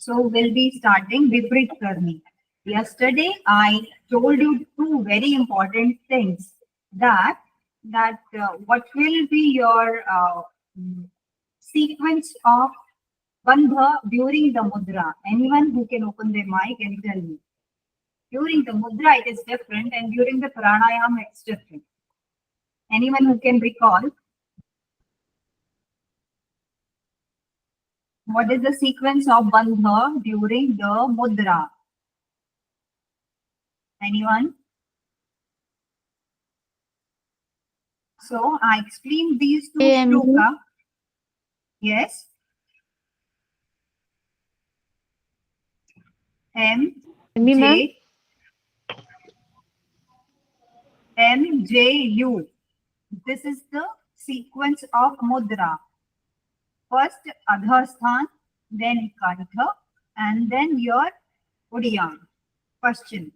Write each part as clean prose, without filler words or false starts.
So we'll be starting Viprit Karni. Yesterday I told you two very important things that what will be your sequence of bandha during the mudra. Anyone who can open their mic and tell me. During the mudra it is different and during the pranayama it's different. Anyone who can recall? What is the sequence of bandha during the mudra? Anyone? So I explained these two shloka. Yes. M J U. This is the sequence of mudra. First Adhasthan, then Kantha, and then your Udiyan. Question.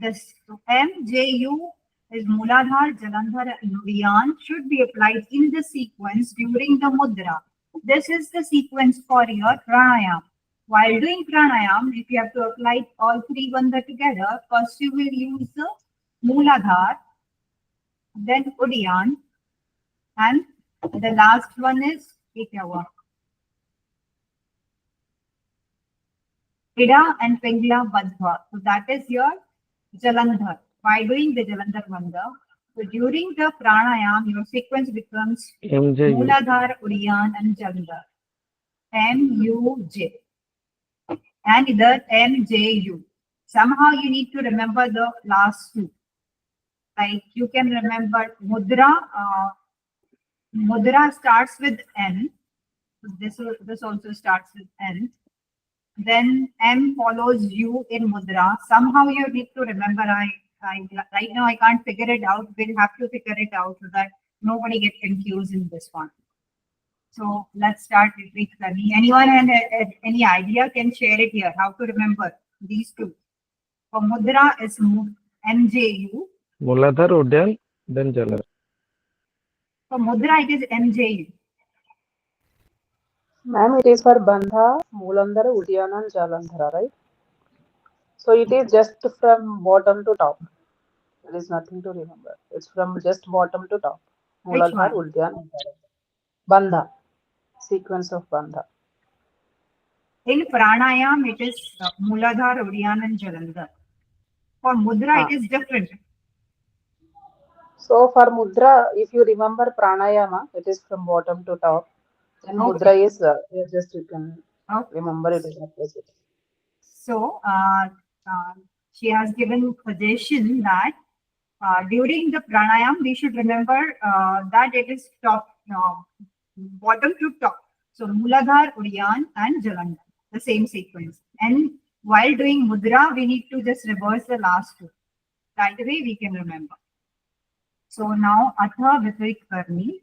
This MJU is Mooladhar, Jalandhar, and Udiyan should be applied in the sequence during the mudra. This is the sequence for your pranayam. While doing pranayam, if you have to apply all three bandha together, first you will use the Mooladhar, then Udiyan, and the last one is Ida and Pingla Badhva. So that is your Jalandhar. By doing the Jalandhar bandha, so during the pranayam, your sequence becomes Mooladhar, Udiyan, and Jalandhar. MUJ. And either MJU. Somehow you need to remember the last two. Like you can remember Mudra. Mudra starts with N. This also starts with N. Then M follows U in Mudra. Somehow you need to remember. Right now I can't figure it out. We'll have to figure it out so that nobody gets confused in this one. So let's start with Viprit Karni. Anyone has any idea can share it here. How to remember these two? For Mudra is MJU. Mooladhar, Udiyan, then Jalandhar. For Mudra it is MJU. Ma'am, it is for Bandha, Mooladhar, Udiyan, and Jalandhara, right? So it is just from bottom to top. There is nothing to remember. It's from just bottom to top. Mooladhar, Udiyan, and Jalandhara. Bandha. Sequence of Bandha. In pranayam, it is Mooladhar, Udiyan, and Jalandhar. For Mudra, it is different. So for Mudra, if you remember pranayama, it is from bottom to top. Then Mudra is just you can remember it is opposite. So she has given suggestion that during the pranayam, we should remember that it is top, bottom to top. So Mooladhar, Udiyan, and Jalandhar, the same sequence. And while doing Mudra, we need to just reverse the last two. That way we can remember. So now Atha Viprit Karni.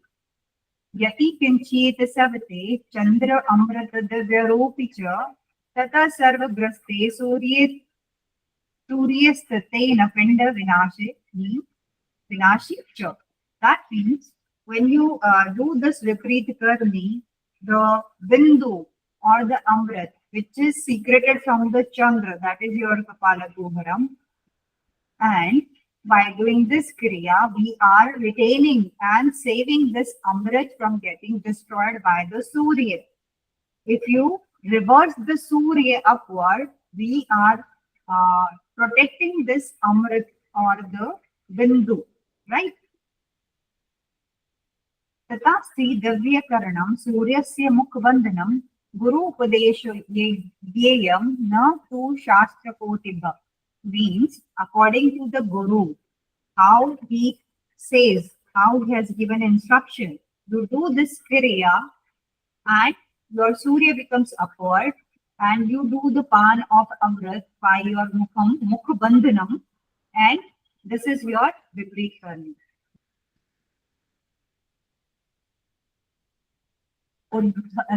Yati Kinchit Savate Chandra Amrata Divyaropi Cha Tata Sarvagraste Suryastatena Pinda Vinashi Cha. That means when you do this Viprit Karni, the Bindu or the Amrit, which is secreted from the Chandra, that is your Kapala Guharam, and by doing this Kriya, we are retaining and saving this Amrit from getting destroyed by the Surya. If you reverse the Surya upward, we are protecting this Amrit or the Bindu, right? Tatasti Davyakaranam Suryasya Mukvandanam Guru Upadesha Yeyam Na Tu Shastra Kotibha. Means according to the Guru, how he says, how he has given instruction, you do this Kriya and your Surya becomes upward and you do the Pan of Amrit by your Mukha Bandhanam, and this is your Viprit Karni.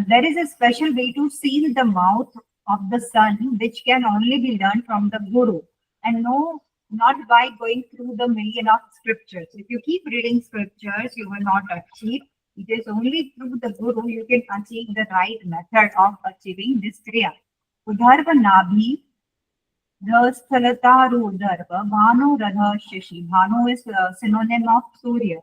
There is a special way to seal the mouth of the sun, which can only be learned from the Guru. And no, not by going through the million of scriptures. If you keep reading scriptures, you will not achieve. It is only through the Guru you can achieve the right method of achieving this Kriya. Udharva Nabhi, the Sthalatarudarva, Bhanu Radha Shashi. Bhanu is synonym of Surya.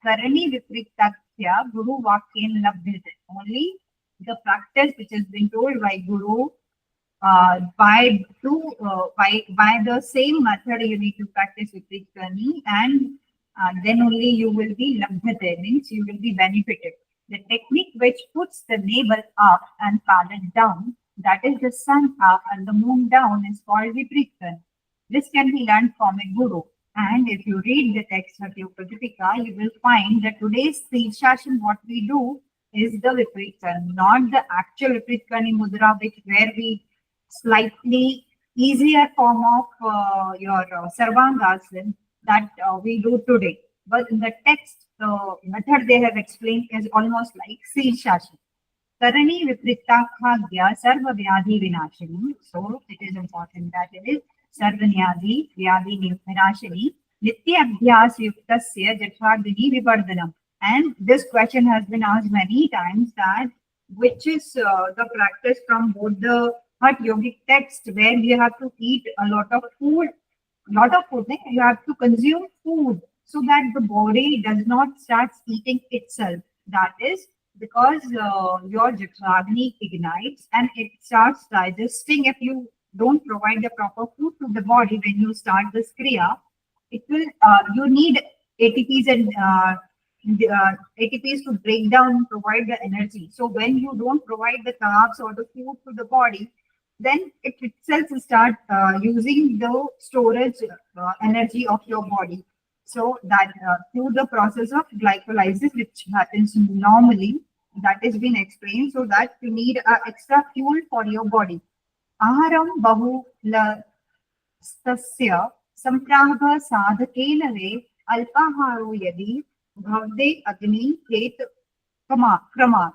Karani Vipritakya, Guru Vakyen Labdhite. Only the practice which has been told by Guru by the same method you need to practice Viprit Karni, and then only you will be Labdhite, means you will be benefited. The technique which puts the navel up and palate down, that is the sun up and the moon down, is called Vipritan. This can be learned from a guru. And if you read the text of your Pradipika, you will find that today's Shashan, what we do is the Vipritan, not the actual Vipritkani Mudra, which where we slightly easier form of your Sarvangasana that we do today. But in the text, the method they have explained is almost like Shashan. Karani Vipritakagya Sarva Vyadhi Vinashini. So it is important that it is Sarvanyadi Vyadhi Vinashini. Nitya Abhyas Yuktasya Jathardini Vivardhanam. And this question has been asked many times, that which is the practice from both the Hatha yogic text, where you have to eat a lot of food, you have to consume food so that the body does not start eating itself. That is because your Jatragni ignites and it starts digesting. If you don't provide the proper food to the body when you start this kriya, it will you need ATPs and ATPs to break down and provide the energy. So when you don't provide the carbs or the food to the body, then it itself will start using the storage energy of your body. So that through the process of glycolysis, which happens normally, that has been explained, so that you need extra fuel for your body. Aharam bahu lastasya samprabha sadhakena ve alpaharo yadi bhavde agni ket kramat.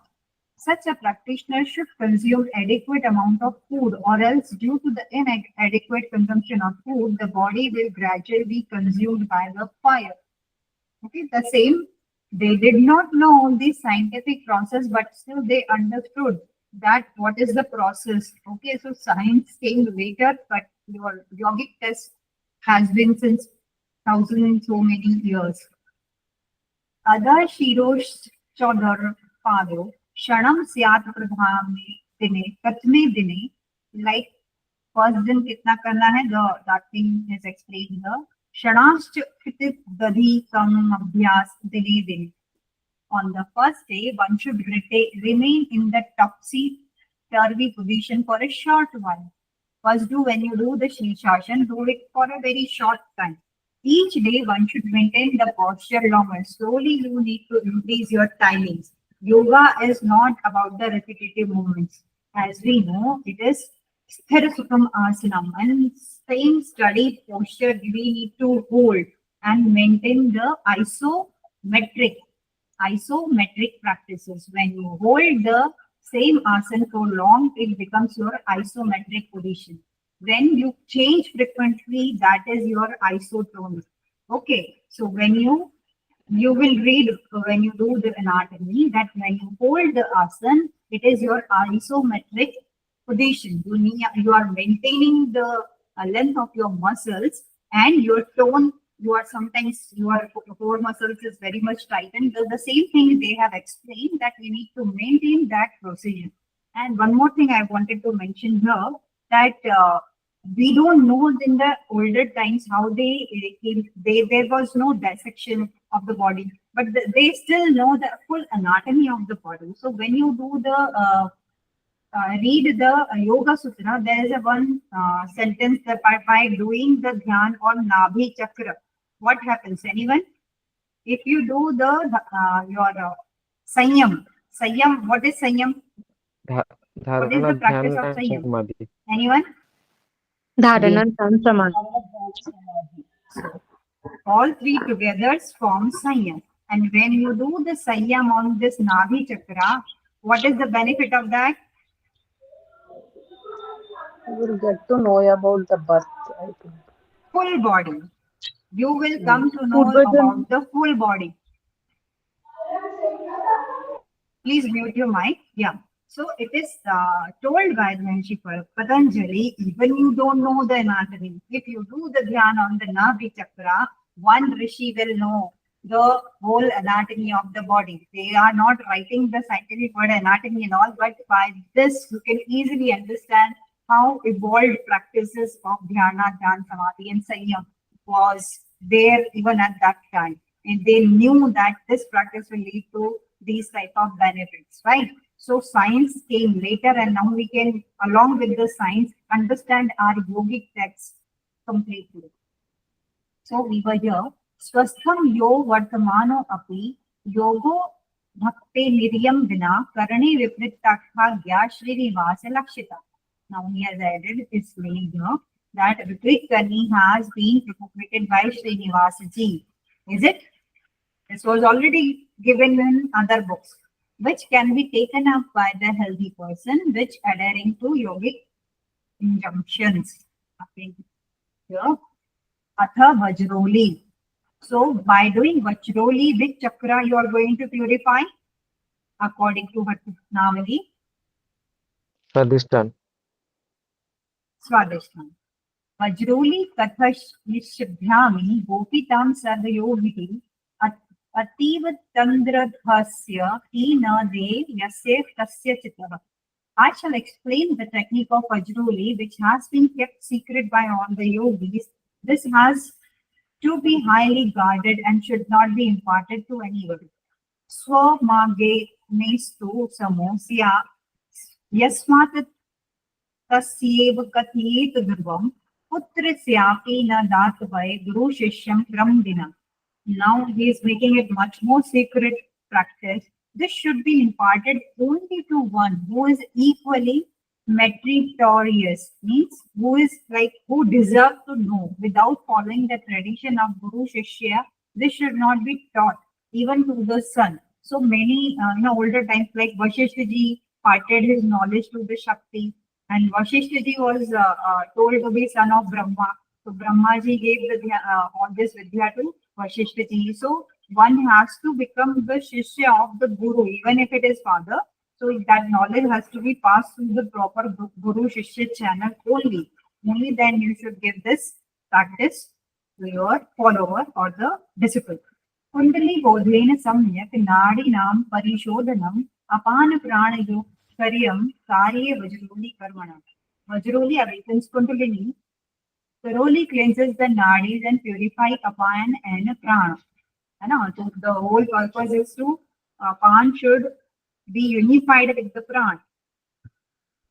Such a practitioner should consume adequate amount of food, or else due to the inadequate consumption of food, the body will gradually be consumed by the fire. Okay, the same, they did not know the scientific process, but still they understood that what is the process. Okay, so science came later, but your yogic test has been since thousand and so many years. Other Shirosh Chodhar Pado, Shanam Syat Pradhami Dine, Katme Dine, like first din kitna karna hai, that thing is explained here. Shanashch Kitit Dadhi Kam Abhyas Dine Dine. On the first day, one should remain in the topsy-turvy position for a short while. First, when you do the Shirshasana, do it for a very short time. Each day, one should maintain the posture longer. Slowly, you need to increase your timings. Yoga is not about the repetitive movements. As we know, it is Sthira Sukham Asanam. And same steady posture we need to hold and maintain the isometric practices. When you hold the same asana for long, it becomes your isometric position. When you change frequently, that is your isotonic. Okay, so when you will read when you do the anatomy that when you hold the asana, it is your isometric position. You are maintaining the length of your muscles and your tone. Your core muscles is very much tightened. The same thing they have explained, that we need to maintain that precision. And one more thing I wanted to mention here, that we don't know in the older times how there was no dissection of the body, but they still know the full anatomy of the body. So when you do the read the Yoga Sutra, there is a one sentence that by doing the dhyan on Nabhi Chakra, what happens? Anyone? If you do the your Sanyam, what is Sanyam? Dha- What is Dharana, the practice of Dhyana, Sanyam? Samadhi. Anyone? Dharana and Samadhi. All three together form Sanyam. And when you do the Sanyam on this Nabhi Chakra, what is the benefit of that? You will get to know about the birth, I think. Full body. You will come to know Food about the full body. Please mute your mic. Yeah. So it is told by the Maharishi Patanjali, even you don't know the anatomy. If you do the dhyan on the Nabhi Chakra, one Rishi will know the whole anatomy of the body. They are not writing the scientific word anatomy and all, but by this you can easily understand how evolved practices of dhyana, dhyan, samadhi, and sanyam was there even at that time. And they knew that this practice will lead to these type of benefits, right? So science came later, and now we can, along with the science, understand our yogic texts completely. So we were here. Swastham yo vartamano api yogo bhakte niriyam vina karane vipritakha gya Srinivasa lakshita. Now he has added this line here that Viprit Karni has been propagated by Srinivasa ji. Is it? This was already given in other books, which can be taken up by the healthy person, which adhering to yogic injunctions. Okay. Here, Atha Vajroli. So by doing Vajroli, which chakra you are going to purify? According to Ratnavali, Sadistan. Swadhisthana. Vajroli Kathashibhyami Gopitam Sadyogihi Ativa Tandradhasya Tina De Yasef Tasya Chitava. I shall explain the technique of Vajroli, which has been kept secret by all the yogis. This has to be highly guarded and should not be imparted to anyone. Swamage mestu samosya yasmat तस्येव कथयेत ध्रुवं पुत्रस्यापि न दातवै गुरु शिष्यं क्रमदिना. Now he is making it much more secret practice. This should be imparted only to one who is equally meritorious, means who is like who deserve to know. Without following the tradition of Guru Shishya, this should not be taught even to the son. So many in older times, like Vashishta ji parted his knowledge to the Shakti, and Vashishta ji was told to be son of Brahma. So Brahma ji gave the all this vidya to Vashishta ji. So one has to become the Shishya of the Guru, even if it is father. So that knowledge has to be passed through the proper Guru Shishya channel only. Only then you should give this practice to your follower or the disciple. Kundali bodhena samyak nadinam parishodhanam apana pranayo karyam karye vajroli karmana. Vajroli awakens Kundalini, thoroughly cleanses the nadis and purify apan and prana. So the whole purpose is to apan should be unified with the prana.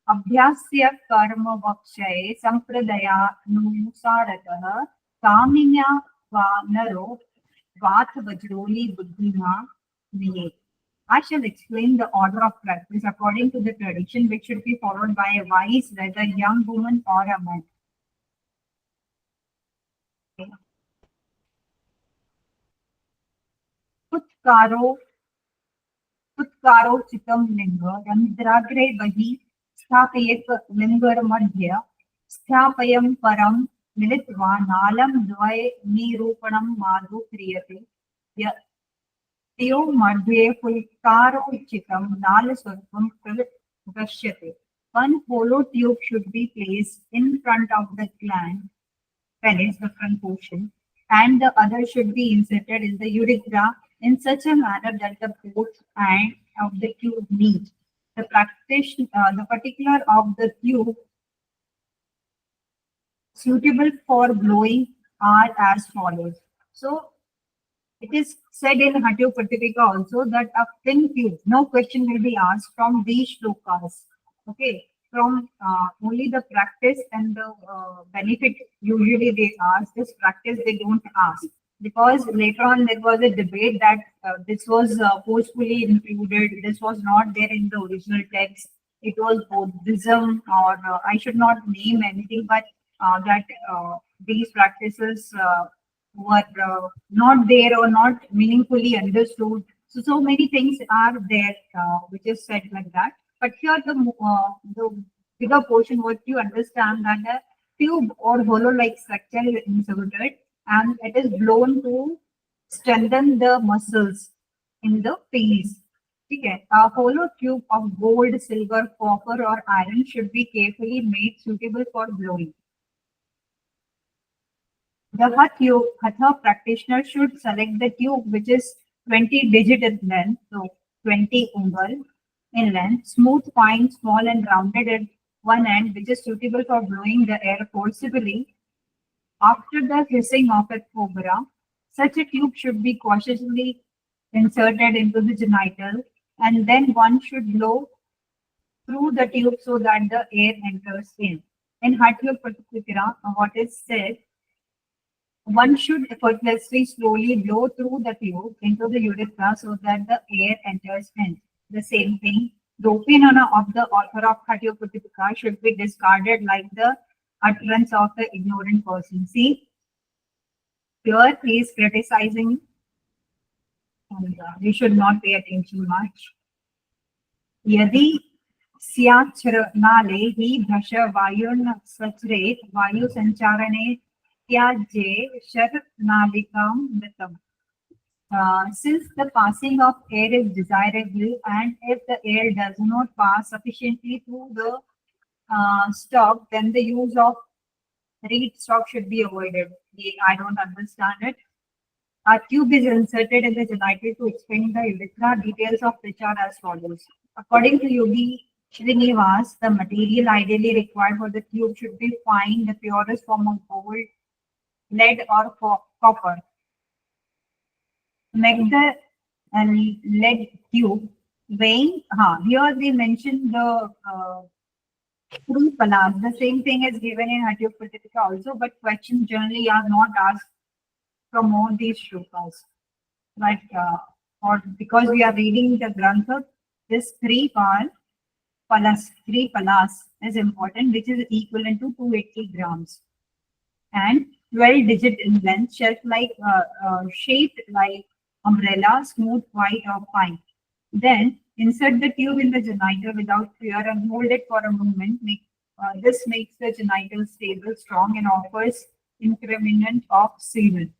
Abhyasya karma vakshaye sampradaya nusaratah kaminya vanaro vath vajroli buddhima niye. I shall explain the order of practice according to the tradition, which should be followed by a wise, whether young woman or a man. Utkaro chitam linga randragre bahi स्थापयेत् लिङ्गमध्य स्थापयं परं मिलित्वा नालं द्वये निरूपणं मार्गो क्रियते तयो मध्ये फुल्कारोचितं नालस्वरूपं दृश्यते. One hollow tube should be placed in front of the gland, penis, the front portion, and the other should be inserted in the urethra in such a manner that the both ends of the tube meet. The particular of the tube suitable for blowing are as follows. So it is said in Hatyo Pratipika also that a thin tube, no question will be asked from these shlokas. Okay, from only the practice and the benefit usually they ask. This practice they don't ask, because later on there was a debate that this was forcefully included. This was not there in the original text. It was Buddhism, or I should not name anything, but that these practices were not there or not meaningfully understood. So many things are there which is said like that. But here the bigger portion, what you understand, that the tube or hollow-like structure is inserted and it is blown to strengthen the muscles in the penis. Okay. A hollow tube of gold, silver, copper, or iron should be carefully made suitable for blowing. The Hatha practitioner should select the tube which is 20 digit in length, so 20 ungal in length, smooth, fine, small, and rounded at one end, which is suitable for blowing the air forcibly. After the hissing of a cobra, such a tube should be cautiously inserted into the genital, and then one should blow through the tube so that the air enters in. In Hatha Pratikra, what is said, one should effortlessly slowly blow through the tube into the urethra so that the air enters in. The same thing, the opinion of the author of Hatha should be discarded like the utterance of the ignorant person. See, here he is criticizing, and we should not pay attention much. यदि स्याच्छ्रनाले हि भ्रश वायुर्न सचरेत् वायुसञ्चारणे त्याज्ये शरनालिकां मृतम्. Since the passing of air is desirable, and if the air does not pass sufficiently through the stock, then the use of reed stock should be avoided. I don't understand it. A tube is inserted in the genital to expand the urethra, details of which are as follows. According to Yogi Srinivas, the material ideally required for the tube should be fine, the purest form of gold, lead, or copper. Make the lead tube weighing. Here they mentioned the three palas. The same thing is given in Hatha Pratika also, but questions generally are not asked from all these shlokas. But or because we are reading the Grantha, this three palas is important, which is equivalent to 280 grams. And 12 digit in length, shaped like umbrella, smooth, white, or fine. Then insert the tube in the genital without fear and hold it for a moment. This makes the genital stable, strong, and offers increment of semen.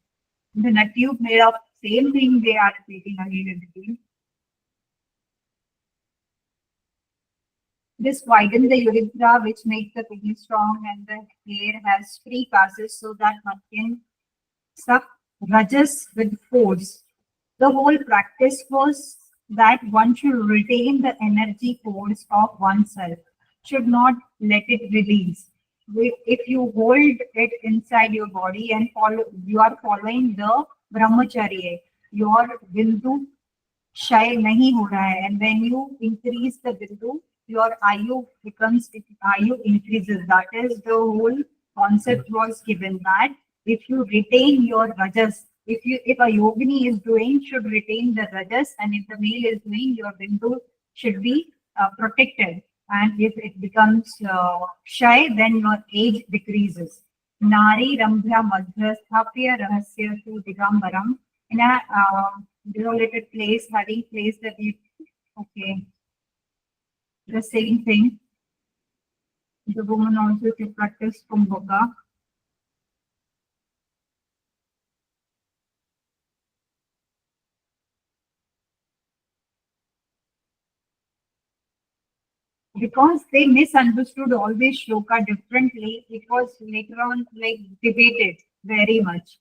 Then a tube made of same thing they are repeating again and again. This widens the urethra, which makes the penis strong, and the hair has free passes so that one can suck rajas with force. The whole practice was that one should retain the energy force of oneself, should not let it release. If you hold it inside your body and you are following the brahmacharya, your bindu shy nahi ho raha hai, and when you increase the bindu, your ayu increases. That is the whole concept was given, that if you retain your rajas, if a yogini is doing, should retain the rajas, and if the male is doing, your bindu should be protected. And if it becomes shy, then your age decreases. Nari Rambhya Madhyasthapya Rahasya Tu Digambaram, in a desolated place, having placed the okay, the same thing. The woman also to practice Kumbhaka. Because they misunderstood all these shloka differently, it was later on debated very much.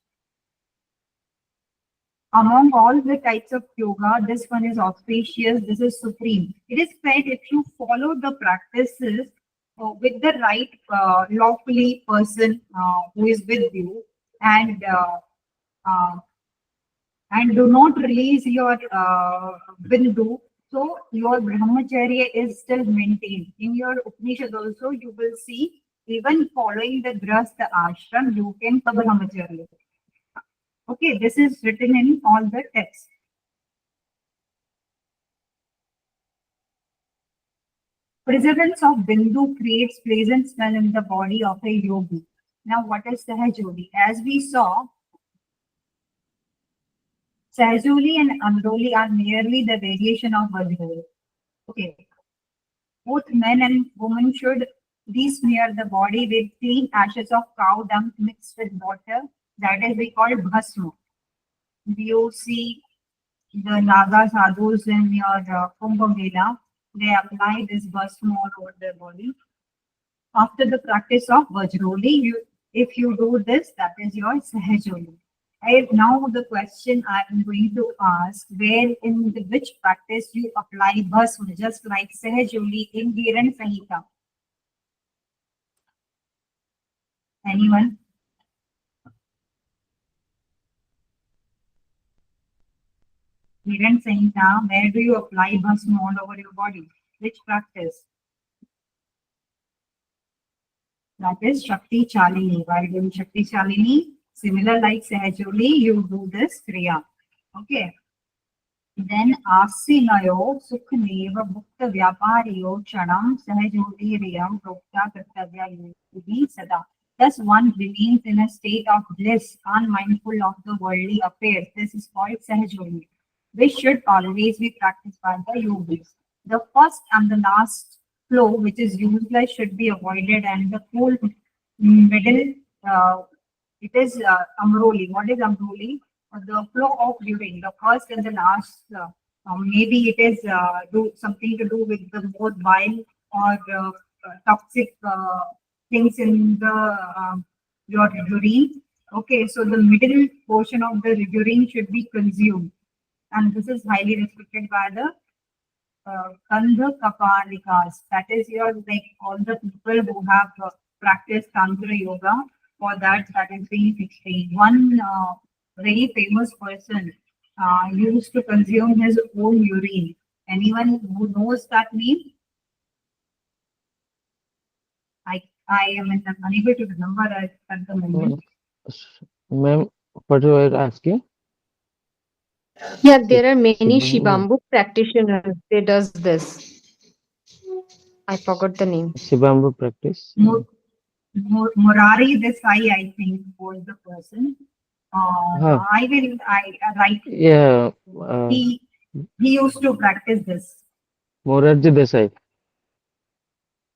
Among all the types of yoga, this one is auspicious, this is supreme. It is said if you follow the practices with the right lawfully person who is with you, and do not release your bindu, so your brahmacharya is still maintained. In your Upanishad also, you will see, even following the grahastha ashram, you can brahmacharya. Okay, this is written in all the texts. Preservance of bindu creates pleasant smell in the body of a yogi. Now, what is Sahajoli? As we saw, Sahajoli and Amroli are merely the variation of Vajra. Okay. Both men and women should besmear the body with clean ashes of cow dung mixed with water. That is we call bhasma. BOC the Naga sadhus in your Kumbh Mela, they apply this bhasma all over their body. After the practice of Vajroli, if you do this, that is your Sahajoli. Now the question I am going to ask, where in which practice you apply Bhasma, just like Sahajoli in Hiran Sanhita? Anyone? Hiran Sanhita, where do you apply Bhasma all over your body? Which practice? That is Shakti Chalini. While doing Shakti Chalini, similar like Sahajoli, you do this Kriya. Okay. Then Asinayo Sukhneva Bhukta Vyapariyo Chanam Sahajoli Riyam Prokta Kartavya Yudi Sada. Thus one remains in a state of bliss, unmindful of the worldly affairs. This is called Sahajoli, which should always be practiced by the yogis. The first and the last flow, which is useless, should be avoided, and the full middle, it is Amroli. What is Amroli? The flow of urine, the first and the last. Maybe it is do something to do with the both bile or toxic things in the your urine. Okay, so the middle portion of the urine should be consumed, and this is highly respected by the Kandha Kapalikas. That is your, like, all the people who have practiced Tantra Yoga, for that is being explained. One very famous person used to consume his own urine. Anyone who knows that name? I am unable to remember at the moment. Ma'am, what you are asking? Yeah, there are many Shibambu. Shibambu practitioners. They does this. I forgot the name. Shibambu practice. Murari Desai, I think, was the person. I write. Yeah. He used to practice this. Morarji Desai.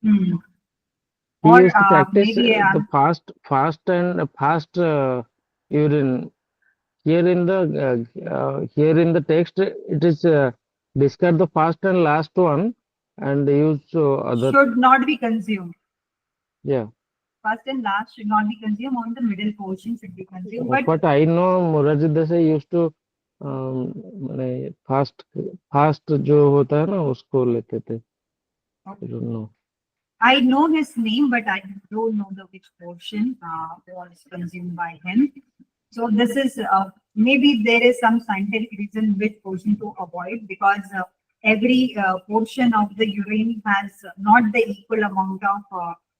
Hmm. He Or used to practice maybe the fast urine. Here in the text, it is discard the first and last one and use other. should not be consumed. Yeah. First and last should not be consumed. On the middle portion should be consumed. But What I know, Morarji Desai used to माने fast जो होता है ना उसको लेते थे. I don't know. I know his name, but I don't know the which portion was consumed by him. So this is maybe there is some scientific reason which portion to avoid, because every portion of the urine has not the equal amount of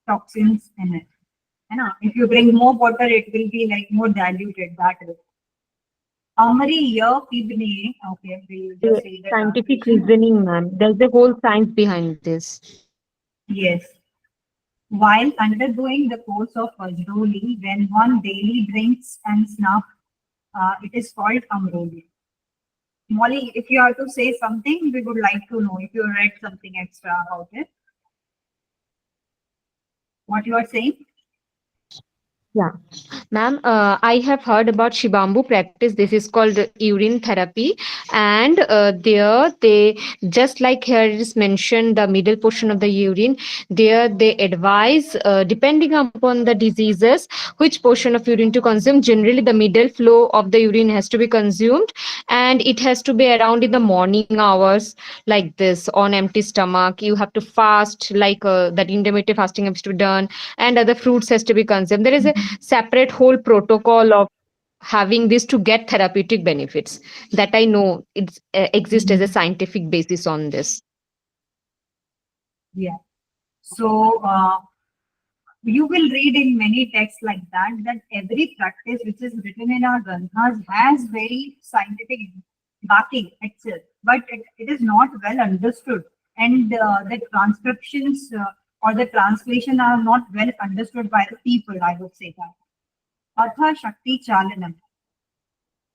toxins in it. If you bring more water, it will be like more diluted that way. Amriya Pibne, okay, we'll just say the Scientific translation. reasoning, ma'am. There's a whole science behind this. Yes. While undergoing the course of Vajroli, when one daily drinks and snuff, it is called Amroli. Molly, if you have to say something, we would like to know if you read something extra about it. What you are saying? Yeah, ma'am, I have heard about Shibambu practice. This is called urine therapy, and there they, just like here it is mentioned, the middle portion of the urine. There they advise, depending upon the diseases, which portion of urine to consume. Generally, the middle flow of the urine has to be consumed, and it has to be around in the morning hours, like this, on empty stomach. You have to fast, like that intermittent fasting has to be done, and other fruits has to be consumed. There is a separate whole protocol of having this to get therapeutic benefits that I know it exists as a scientific basis on this. Yeah. So you will read in many texts like that every practice which is written in our Granthas has very scientific backing itself, but it is not well understood, and the transcriptions or the translation are not well understood by the people, I would say that. Atha Shakti Chalanam.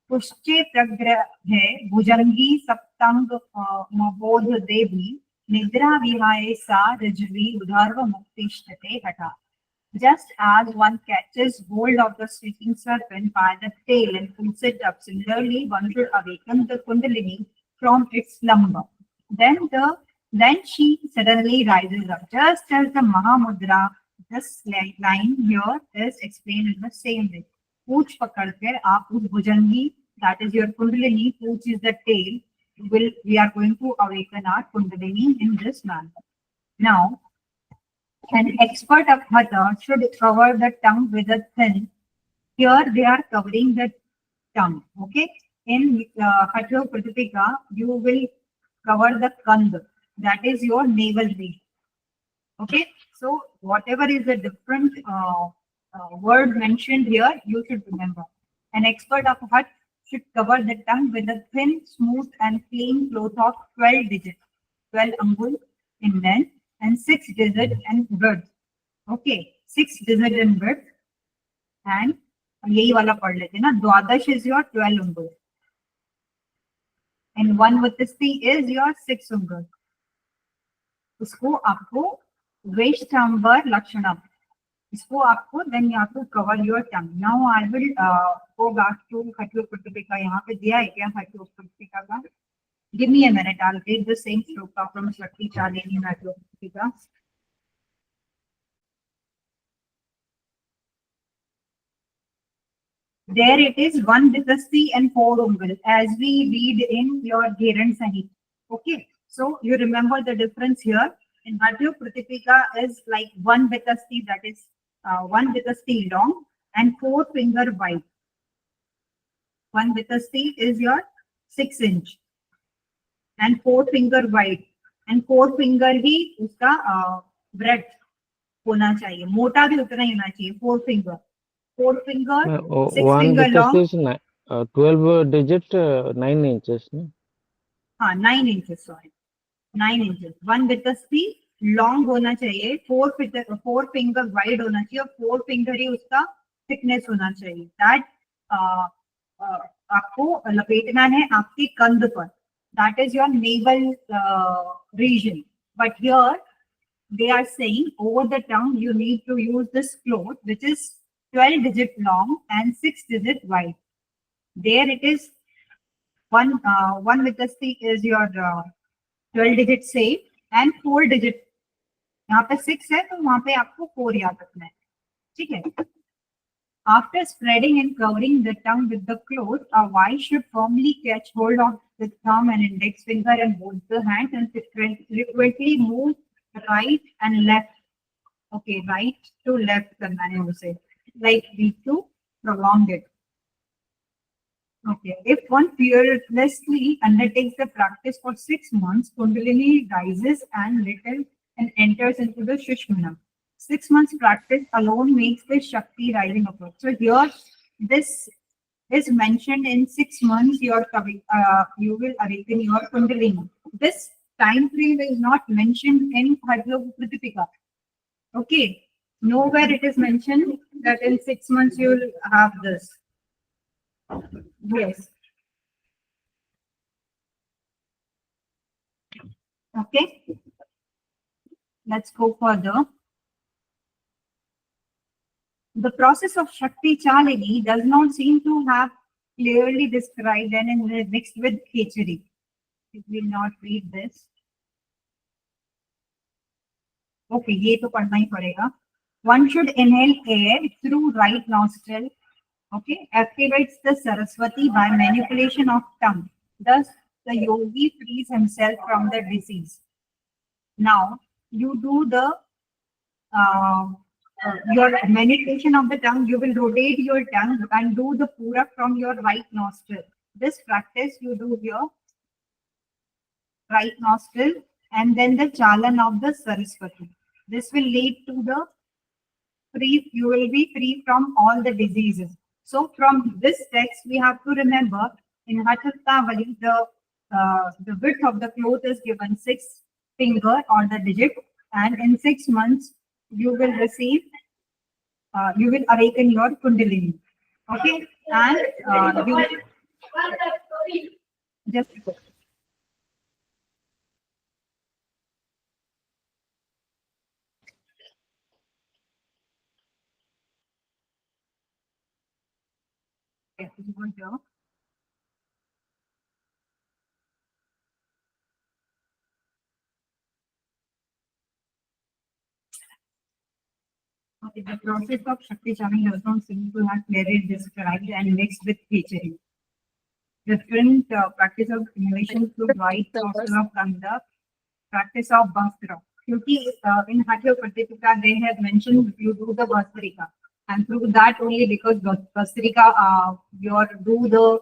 पुष्टे प्रग्रहे भुजंगी सप्तंग मबोध देवी निद्रा विहाय सा Razvi उदार्व मुक्तिष्ठते हठा. Just as one catches hold of the sleeping serpent by the tail and pulls it up, similarly one should awaken the Kundalini from its slumber. Then she suddenly rises up, just as the Mahamudra. This line here is explained in the same way. पूछ पकड़कर आप उस भुजंगी, that is your Kundalini, पूछ is the tail. We are going to awaken our Kundalini in this manner. Now, an expert of Hatha should cover the tongue with a thin. Here they are covering the tongue. Okay. In Hatha Pratipika, you will cover the kand. That is your navel region. Okay. So whatever is the different word mentioned here, you should remember. An expert of Hatha should cover the tongue with a thin, smooth, and clean cloth of 12 digits, 12 angul in length and 6 digit and width. Okay, 6 digit in width and यही वाला पढ़ लेते ना. द्वादश is your 12 angul and 1 with the C is your 6 angul. उसको आपको वेष्टांबर लक्षणम. इसको आपको then you have to cover your tongue. Now I will go back to Hatha Pratipika. यहाँ पे दिया है क्या Hatha Pratipika का? Give me a minute. I'll take the same shloka from Shakti Chalini Hatha Pratipika. There it is, 1 with the C and 4 ungul, as we read in your Ghiran Sahit. Okay, so you remember the difference here. In Hatha Pratipika is like 1 with a C, that is 1 with a C long and 4 finger wide. 1 with a C is your 6 inch and 4 finger wide and 4 finger ही उसका breadth होना चाहिए, मोटा भी उतना ही होना चाहिए. 4 finger. 4 finger, 6 one finger long. because is 12 digit 9 inches. No? 9 inches, sorry. 9 inches. 1 with the C, long होना चाहिए. 4 finger wide होना चाहिए और 4 finger ही उसका thickness होना चाहिए. That आपको लपेटना है आपकी कंध पर. That is your navel region. But here they are saying over the tongue you need to use this cloth which is 12 digit long and 6 digit wide. There it is, one with the C is your 12 digit same and 4 digit. यहाँ पे 6 है तो वहाँ पे आपको 4 याद रखना है. ठीक है. After spreading and covering the tongue with the cloth, a wife should firmly catch hold of the thumb and index finger and both the hands and frequently move right and left. Okay, right to left करना है उसे. Like these to prolong it. Okay, if one fearlessly undertakes the practice for 6 months, Kundalini rises and enters into the Shushmana. 6 months practice alone makes the Shakti rising approach. So here, this is mentioned in 6 months you will awaken your Kundalini. This time frame is not mentioned in Hatha Pratipika. Okay, nowhere it is mentioned that in 6 months you will have this. Yes. Okay. Let's go further. The process of Shakti Chalini does not seem to have clearly described and is mixed with Khechari. It will not read this. Okay, ये तो पढ़ना ही पड़ेगा. One should inhale air through right nostril. Okay, activates the Saraswati by manipulation of tongue. Thus, the yogi frees himself from the disease. Now, you do the your manipulation of the tongue. You will rotate your tongue and do the purak from your right nostril. This practice you do here, right nostril, and then the chalan of the Saraswati. This will lead to the you will be free from all the diseases. So from this text, we have to remember in Ratnavali, the width of the cloth is given 6 finger or the digit, and in 6 months you will receive, you will awaken your Kundalini. Okay, and you just Okay, over here. Okay, the process of Shakti chanting does not seem to have clearly described and mixed with featuring. Different practice of innovation through right hostel of conduct, practice of Bastra. क्योंकि in Hatya Pratyutika they have mentioned you do the Bastrika, and through that only because Bastrika you do the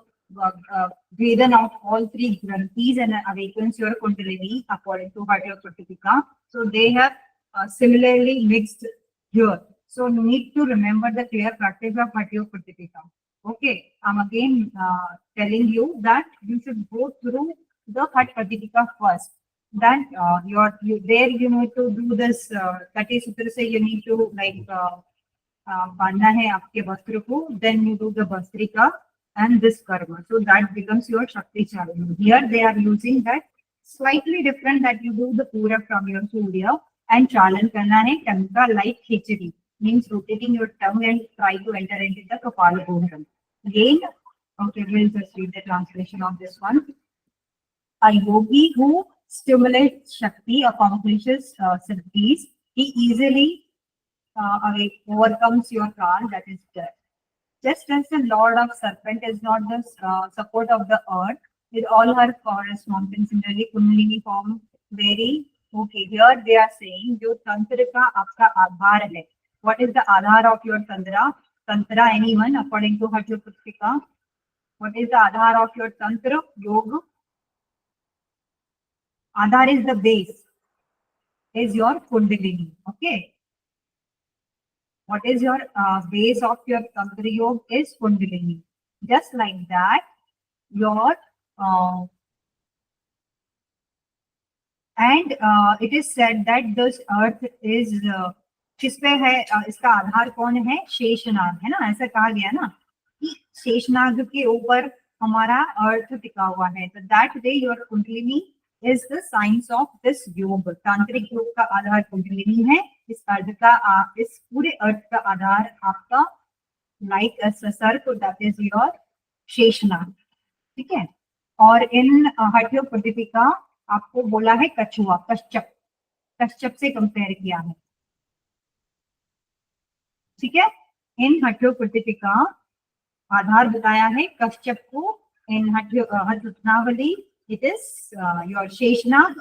Vedan of all three granthis and awakens your Kundalini according to Hatya Pratyutika. So they have similarly mixed here. So you need to remember the clear practice of Hatya Pratyutika. Okay, I'm again telling you that you should go through the Hatya Pratyutika first. Then there you need to do this Tati Sutra say you need to like बांधना है आपके वस्त्र को, then you do the Bastrika and this karma. So that becomes your Shakti Chalana. Here they are using that slightly different that you do the Pura from your Surya and Chalan karna hai Tanka like Khichdi, means rotating your tongue and try to enter into the Kapala Bhushan. Again, okay, we'll just read the translation of this one. A yogi who stimulates Shakti accomplishes siddhis. He easily overcomes your Kal, that is death. Just as the Lord of Serpent is not the support of the earth, with all her forests, mountains, similarly Kundalini form very okay. Here they are saying, your Tantra ka aapka aadhar hai. What is the aadhar of your Tantra? Tantra, anyone, according to Hatya Pratyutika. What is the aadhar of your Tantra? Yoga. Aadhar is the base, is your Kundalini. Okay. What is your base of your Tantra Yoga is Kundalini. Just like that, your and it is said that this earth is किस पे है इसका आधार कौन है? शेषनाग है ना, ऐसा कहा गया ना कि शेषनाग के ऊपर हमारा अर्थ टिका हुआ है. तो that way your kundalini is the science of this योग. तांत्रिक योग का आधार कुंडलिनी है. इस अर्थ का इस पूरे अर्थ का आधार आपका लाइक सर्प, दैट इज योर शेषनाग. ठीक है. और इन हट्यो प्रदीपिका आपको बोला है कछुआ, कश्यप, कश्यप से कंपेयर किया है. ठीक है. इन हट्यो प्रदीपिका आधार बताया है कश्यप को. इन Ratnavali it is your Sheshnag,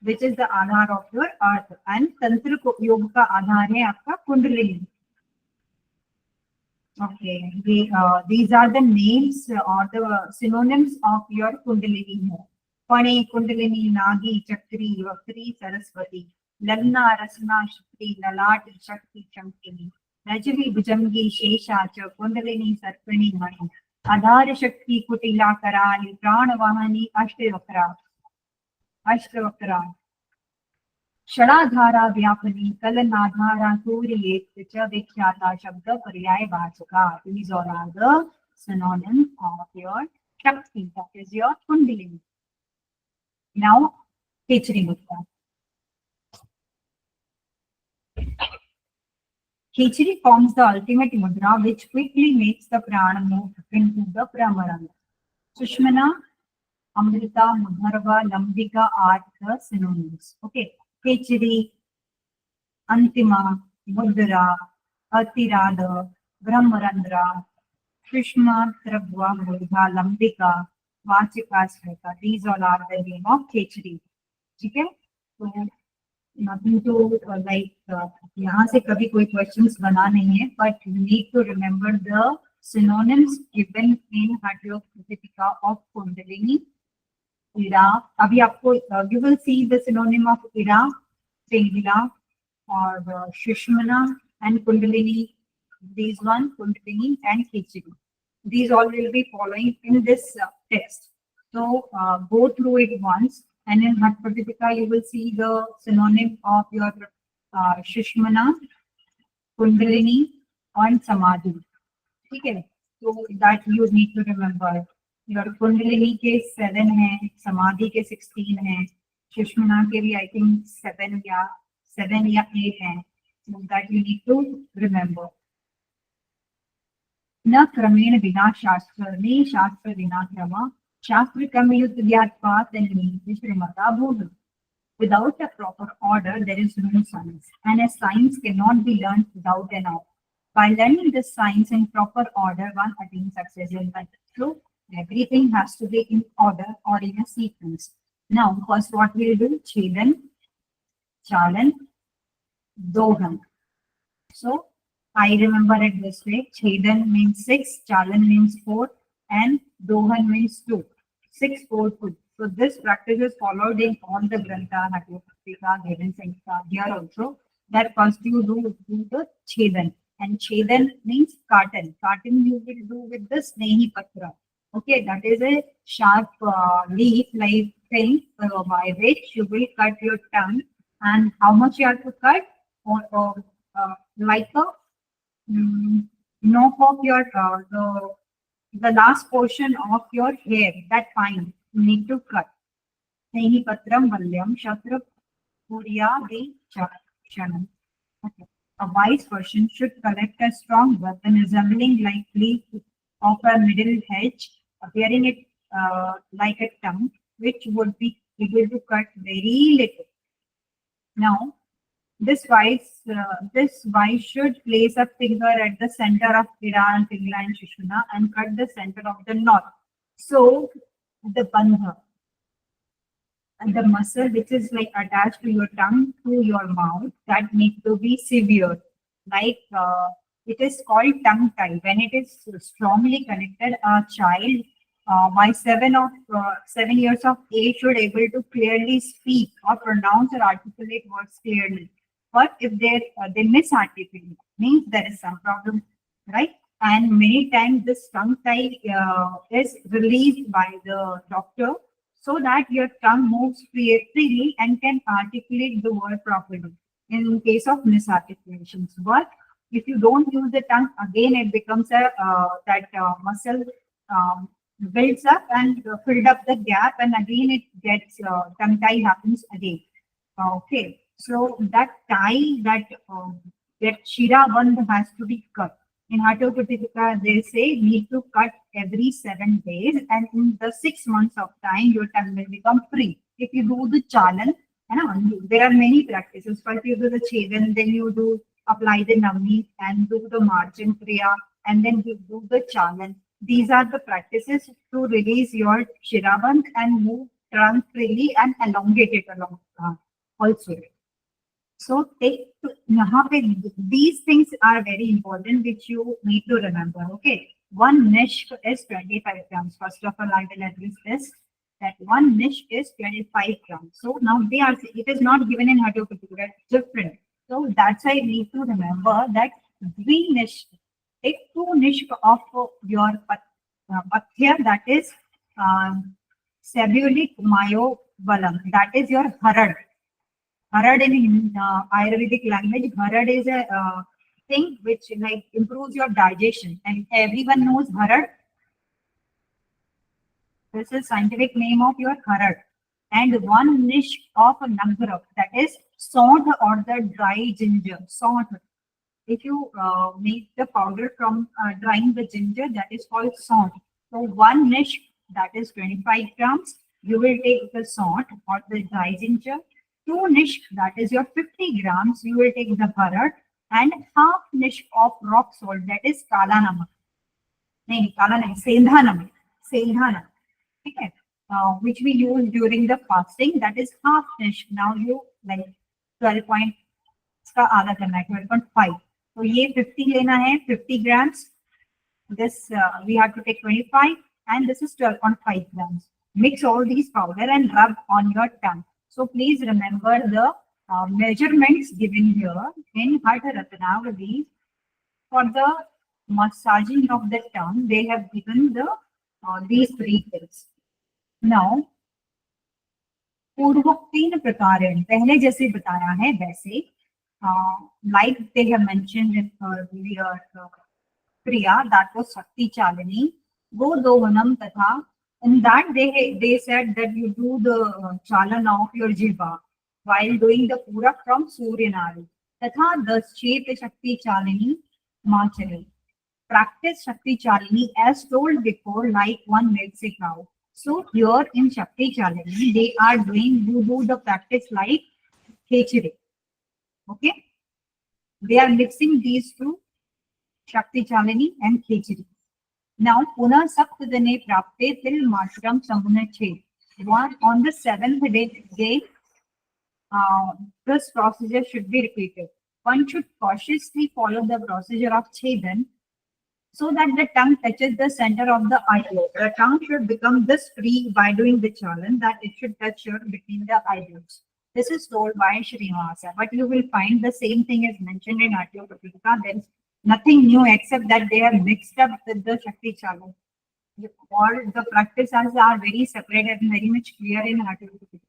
which is the Aadhaar of your earth, and तंत्र को योग का आधार है आपका kundalini. Okay, these are the names or the synonyms of your kundalini. Pane, Kundalini, Nagi, Chakri, Vakri, Saraswati, Lagna, Rasna, Shakti, Lalat, Shakti, Chamkini, Rajvi, Bhujangi, Shesha, Kundalini, Sarpani, Mani, Adhar Shakti, Kutila, Karali, Pranavahani, Ashtavakra, Shadadhara, Vyapani, Kalanadhara, Turi, Vichyata, Shabda, Paryay, Bhasaka. These all are the synonyms of your Shakti, that is your Kundalini. Now, Khichdi Mudra. Khichdi forms the ultimate mudra which quickly makes the prana move into the Brahmaranga. Sushmana, Amrita, Mudharva, Lambika are the synonyms. Okay. Khichdi, Antima, Mudra, Atirada, Brahmarandra, Sushma, Trabhva, Mudha, Lambika, Vachika, Smrita. These all are the name of Khichdi. Okay? So, nothing to यहाँ से कभी कोई questions बना नहीं है, but you need to remember the synonyms given in Hatya Pratyutika of Kundalini. Ira, अभी आपको you will see the synonym of Ira, Pingila, or Shushmana and Kundalini. These one, Kundalini and Khichdi. These all will be following in this text. So go through it once. And in Hatya Pratyutika, you will see the synonym of your Shushmana, Kundalini, and Samadhi. Okay, so that you need to remember. Your Kundalini ke 7 hai, Samadhi ke 16 hai, Shushmana ke bhi I think 7 ya 8 hai. So that you need to remember. न क्रमेण विना शास्त्र ने शास्त्र विना क्रम शास्त्र क्रम युक्त ज्ञातवाद श्रीमता भूल. Without a proper order, there is no science, and a science cannot be learned without an order. By learning this science in proper order, one attains success in life. So everything has to be in order or in a sequence. Now, first what we'll do, Chedan, Chalan, Dohan. So I remember it this way. Chedan means 6, Chalan means 4, and Dohan means 2. 6, 4, 2. So this practice is followed in all the Grantha, Hatyopatika, Geden Sankhya. Here also, that first you do the Chedan. And Chedan means carton. Carton you will do with the Snehi Patra. Okay, that is a sharp leaf like thing by which you will cut your tongue. And how much you have to cut? Or like a knob of your the last portion of your hair, that fine you need to cut. Snehi patram valyam shatra purya de shanam. Okay. A wise person should collect a strong weapon resembling like leaf of a middle hedge, appearing it like a tongue, which would be able to cut very little. Now, this wise should place a finger at the center of Ida and Pingla and Shishuna and cut the center of the knot. So the bandha and the muscle which is like attached to your tongue to your mouth, that needs to be severe. Like it is called tongue tie. When it is strongly connected, a child by 7 years of age should able to clearly speak or pronounce or articulate words clearly. But if they misarticulate, means there is some problem, right? And many times this tongue tie is released by the doctor so that your tongue moves freely and can articulate the word properly in case of misarticulations. But if you don't use the tongue, again it becomes a that muscle builds up and filled up the gap, and again it gets tongue tie happens again. Okay, so that tie, that shira band has to be cut. In Hatyopatika, they say need to cut every 7 days, and in the 6 months of time, your tongue will become free. If you do the chalan, there are many practices. First you do the chedan, then you do apply the nami and do the margin kriya, and then you do the chalan. These are the practices to release your shiraband and move tongue freely and elongate it along also. So these things are very important, which you need to remember. Okay, one niche is 25 grams. First of all, I will address this. That one niche is 25 grams. So now it is not given in Hatyopatika, that's different. So that's why you need to remember that three niche, take 2 niche of your pathya, that is cebulic myobalam, that is your harad. Harad in Ayurvedic language, harad is a thing which like improves your digestion, and everyone knows harad. This is scientific name of your harad. And one niche of nagrak, that is saunt or the dry ginger. Saunt. If you make the powder from drying the ginger, that is called saunt. So one niche, that is 25 grams. You will take the saunt or the dry ginger. 2 niche, that is your 50 grams. You will take the harad, and half niche of rock salt, that is kala namak. No, kala namak, sendha namak. Sendha namak. Okay. Which we use during the fasting, that is half niche. Now you like 12 point इसका आधा करना है 12.5. तो ये 50 लेना है 50 grams. This we have to take 25, and this is 12.5 grams. Mix all these powder and rub on your tongue. So please remember the measurements given here in Ratnavali. For the massaging of the tongue, they have given the these 3 things. Now, पूर्वोक्त 3 प्रकार हैं, पहले जैसे बताया है वैसे, like they have mentioned in earlier kriya, that was Shakti Chalani, Godohanam Tatha. In that they said that you do the chalan of your jiva while doing the pura from Surya Nari. Tatha the Sheta Shakti Chalani Machali. practice Shakti Chalani as told before, like one milks a cow. So here in Shakti Chalani, they are doing, you do the practice like Khechiri. Okay? They are mixing these two, Shakti Chalani and Khechiri. Now, Puna Saptadane Prapte Til Matram Samuna Che. On the seventh day, this procedure should be repeated. One should cautiously follow the procedure of Chedan so that the tongue touches the center of the eyelid. The tongue should become this free by doing the chalan, that it should touch here between the eyelids. This is told by Srinivasa, but you will find the same thing is mentioned in Atyo Kapilika. There is nothing new except that they are mixed up with the Shakti chalan. All the practices are very separate and very much clear in Atyo Kapilika.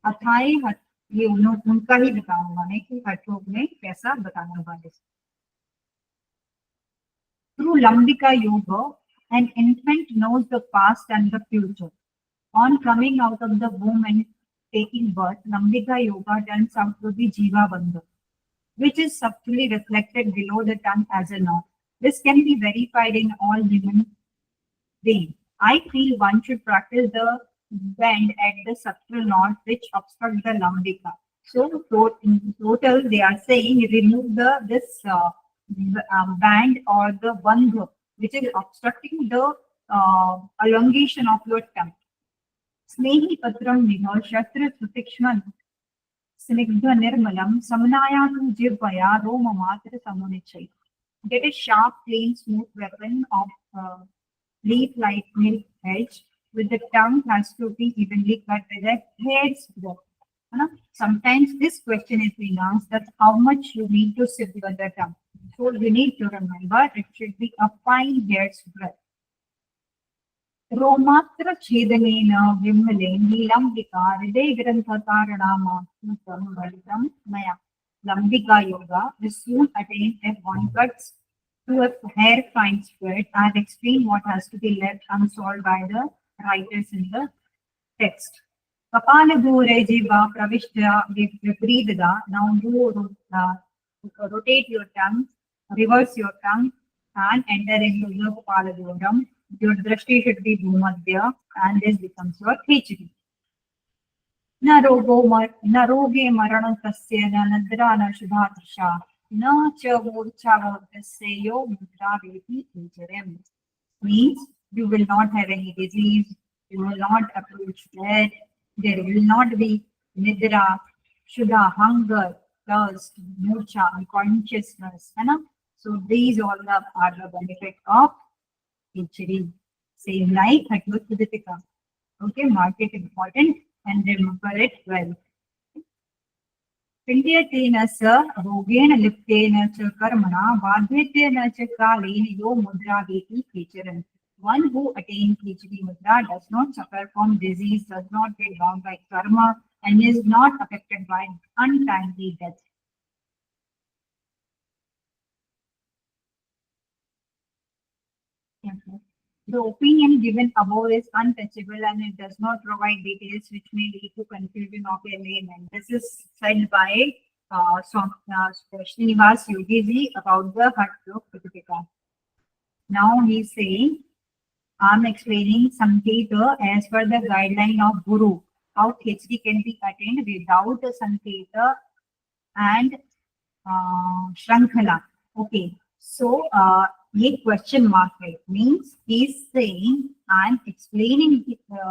अथाई ये उनका ही बताऊंगा मैं कि हठ योग में कैसा बताने वाले. Through Lambika Yoga, an infant knows the past and the future. On coming out of the womb and taking birth, Lambika Yoga turns out to be Jiva Bandha, which is subtly reflected below the tongue as a knot. This can be verified in all human beings. I feel one should practice the bend at the subtle knot which obstruct the Lambika. So in total, they are saying remove this band or the bandha which is obstructing the elongation of your tongue. Snehi patram niha shatra sutikshman snigdha nirmalam samnayanu jivvaya roma matra samunichai. Get a sharp, clean, smooth weapon of leaf-like milk edge with the tongue has to be evenly cut with a hair's breadth. Sometimes this question is being asked that how much you need to sip with the tongue. So you need to remember it should be a fine hair's breadth. Romatra Chedanena Vimale Nilambika Hriday Grantha Karanama Smutam Valitam Maya. Lambika Yoga will soon attain if one cuts to a hair fine spread and explain what has to be left unsolved by the writers in the text. Kapala Dure Jiva Pravishta Vipridada. Now you rotate your tongue, reverse your tongue, and enter into the Kapala Duram. Your drashti should be Bhumadhya, and this becomes your Khechri. Na roge marana tasya na nadra na shubhatisha na cha murcha vatasya mudra veti Khechrim. Means you will not have any disease, you will not approach death, there will not be nidra, shuddha, hunger, thirst, murcha, unconsciousness. So these all are the benefit of Khechri. Same like Hatvat Pudipika. Okay, mark it important and remember it well. Pindyatena sa rogena liptena cha karmana vadhyatena cha kalena yo mudra veti Khechram. One who attains Khechri mudra does not suffer from disease, does not get bound by karma, and is not affected by untimely death. The opinion given above is untouchable and it does not provide details which may lead to confusion of a layman. This is said by Srinivas Yogiji about the Hatha Pradipika. Now he is saying, I am explaining Sanketa as per the guideline of Guru, how Khechri can be attained without a Sanketa and Shrankhala. Okay, so ये question mark means he is saying I am explaining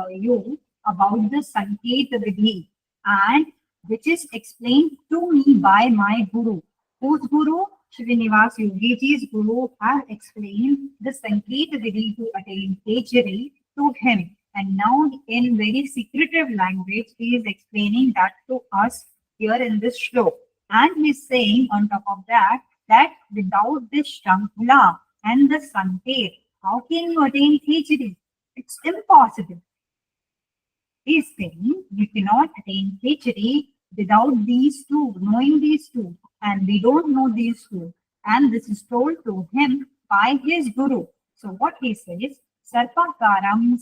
you about the Sanketa Vidhi and which is explained to me by my Guru. Whose Guru? Srinivas Yogiji's Guru has explained the Sanketa Vidhi to attain Khechri to him. And now in very secretive language, he is explaining that to us here in this shlok. And he is saying on top of that, that without this Shrankhala and the Sanket, how can you attain Khechri? It's impossible. He is saying you cannot attain Khechri without these two, knowing these two. And we don't know these two. And this is told to him by his Guru. So what he says, Sarpakaram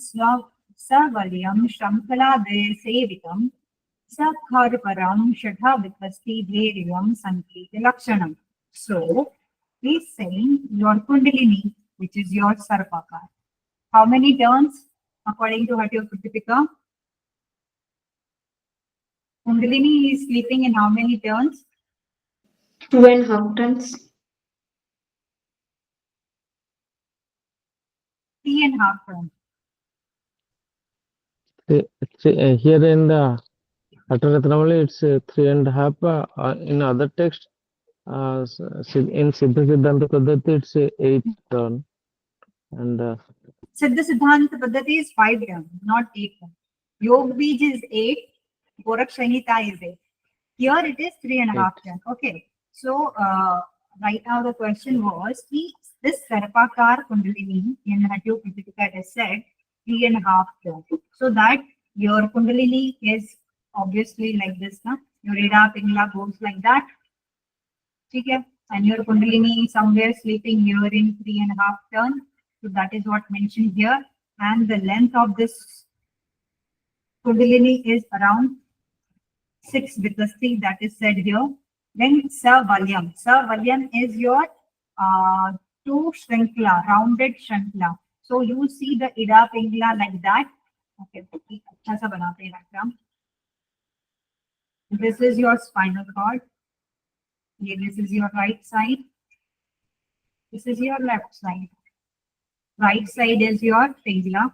Savalyam Shrankhala Sevitam Sakharparam Shadha Vikasti Bherivam Sanketa Lakshanam. So He's saying your Kundalini, which is your Sarvakar. How many turns according to Hatha Pratipika? Kundalini is sleeping in how many turns? 2.5 tons. 3.5 turns. Here in the Ratnavali, it's 3.5. In other text, in Siddha Siddhanta Paddhati, it's 8 turn. And Siddha Siddhanta Paddhati is 5 turns, not 8 turns. Yog Bij is 8, Gorakh Sanhita is 8. Here it is 3.5 8. turns. Okay. So right now the question was this Sarvakar Kundalini in Hatha Pratipika has said 3.5 turns. So that your Kundalini is obviously like this, na? Your Ida Pingla goes like that. Okay. And your Kundalini is somewhere sleeping here in 3.5 turns. So that is what mentioned here. And the length of this Kundalini is around 6 Vitasti, that is said here. Then Savalyam. Savalyam is your 2 Shrinkla, rounded Shrinkla. So you see the Ida Pingla like that. Okay, अच्छा सा बनाते हैं diagram. This is your spinal cord. This is your right side. This is your left side. Right side is your Pingla.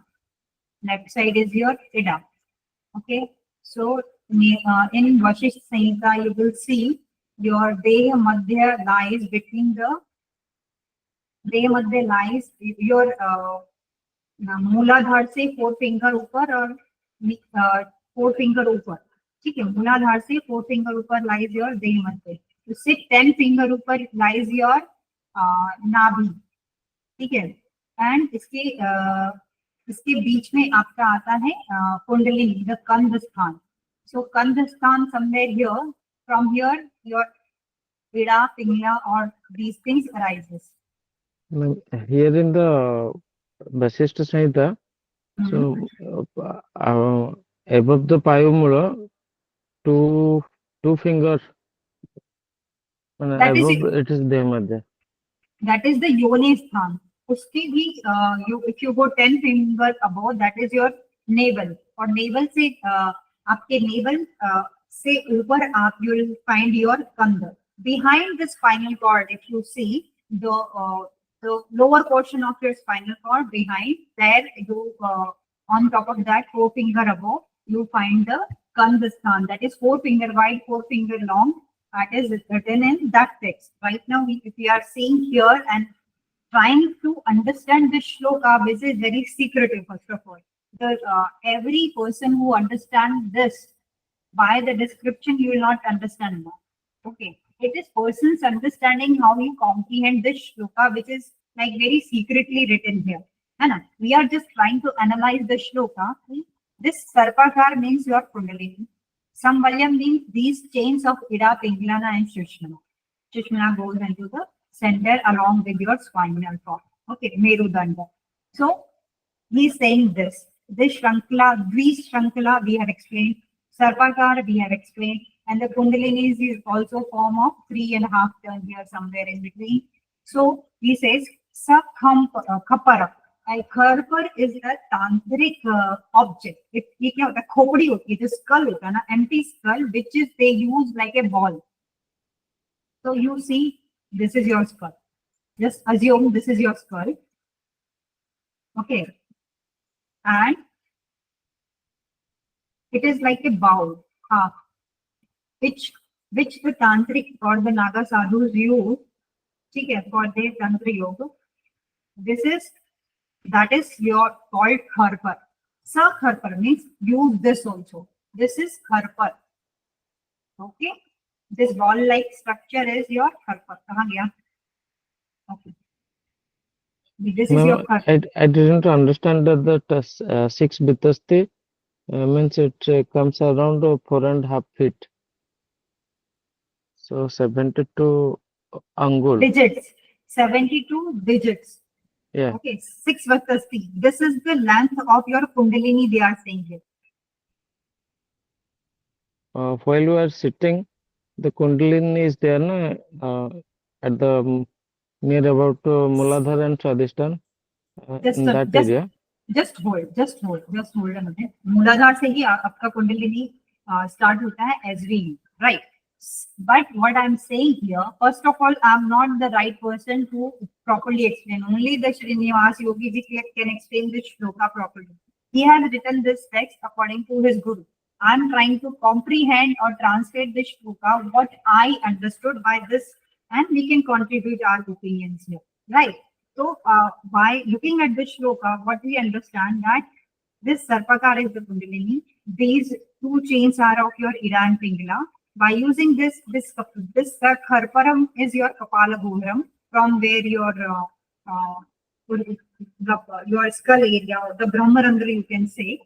Left side is your Ida. Okay. So in Vashisht Samhita, you will see your Deha Madhya lies between the Deha Madhya lies your मूलाधार से 4 finger ऊपर और 4 finger ऊपर. ठीक है, मूलाधार से 4 finger ऊपर लाइज योर देह मध्य. उससे 10 फिंगर ऊपर लाइज योर नाभि. ठीक है. एंड इसके बीच में आपका आता है कुंडलिनी, द कंध स्थान. सो कंध स्थान somewhere here, from here your Ida, Pingla or these things arises. Here in the Vasishtha Samhita, so above the Payumula, two finger, That is above it is Dehamadya. That is the yoni sthan. उसके भी if you go 10 finger above, that is your navel. और navel से आपके navel से ऊपर आप you will find your kandha. Behind the spinal cord, if you see the lower portion of your spinal cord behind, there you on top of that 4 finger above, you find the kandha sthan. That is 4 finger wide, 4 finger long. That is written in that text. Right now, if we are seeing here and trying to understand this shloka, this is very secretive, first of all. Every person who understands this by the description, you will not understand more. Okay. It is person's understanding how you comprehend this shloka, which is like very secretly written here. Anna, we are just trying to analyze the shloka. This Sarpakar means your Kundalini. Samvalyam means these chains of Ida, Pinglana and Shushmana. Shushmana goes into the center along with your spinal cord. Okay, Merudanda. So he is saying this. This Shrankla, Shrankla we have explained. Sarpakar we have explained. And the Kundalini is also form of 3.5 turn here somewhere in between. So he says Khapara. Kharpar is a tantric object. It the khopdi hoti hai, the skull hota hai na, empty skull, which is they use like a ball. So you see, this is your skull. Just assume this is your skull. Okay. And it is like a bowl, half, which the tantric or the Naga sadhus use, for their tantra yoga. That is your called kharpar. Kharpar means use this also. This is kharpar. Okay. This ball-like structure is your kharpar. Kahan gaya? Okay. This is your kharpar. I didn't understand that 6 bitasti means it comes around 4.5 feet. So 72 angul. Digits. 72 digits. Yeah. Okay. 6 vatasti. This is the length of your kundalini they are saying here. While you are sitting, the kundalini is there na, at the near about Muladhara and Swadhisthana, Just in a, that area. just hold a minute. मूलाधार से ही आपका kundalini start होता है as we know, right? But what I'm saying here, first of all, I'm not the right person to properly explain. Only the Srinivas Yogi ji can explain this shloka properly. He has written this text according to his guru. I'm trying to comprehend or translate this shloka, what I understood by this, and we can contribute our opinions here, right? So, by looking at this shloka, what we understand that this Sarpakara is the Kundalini. These two chains are of your Ida and Pingala. By using this Kharparam is your Kapala Goharam, from where your skull area or the Brahmarandra you can say.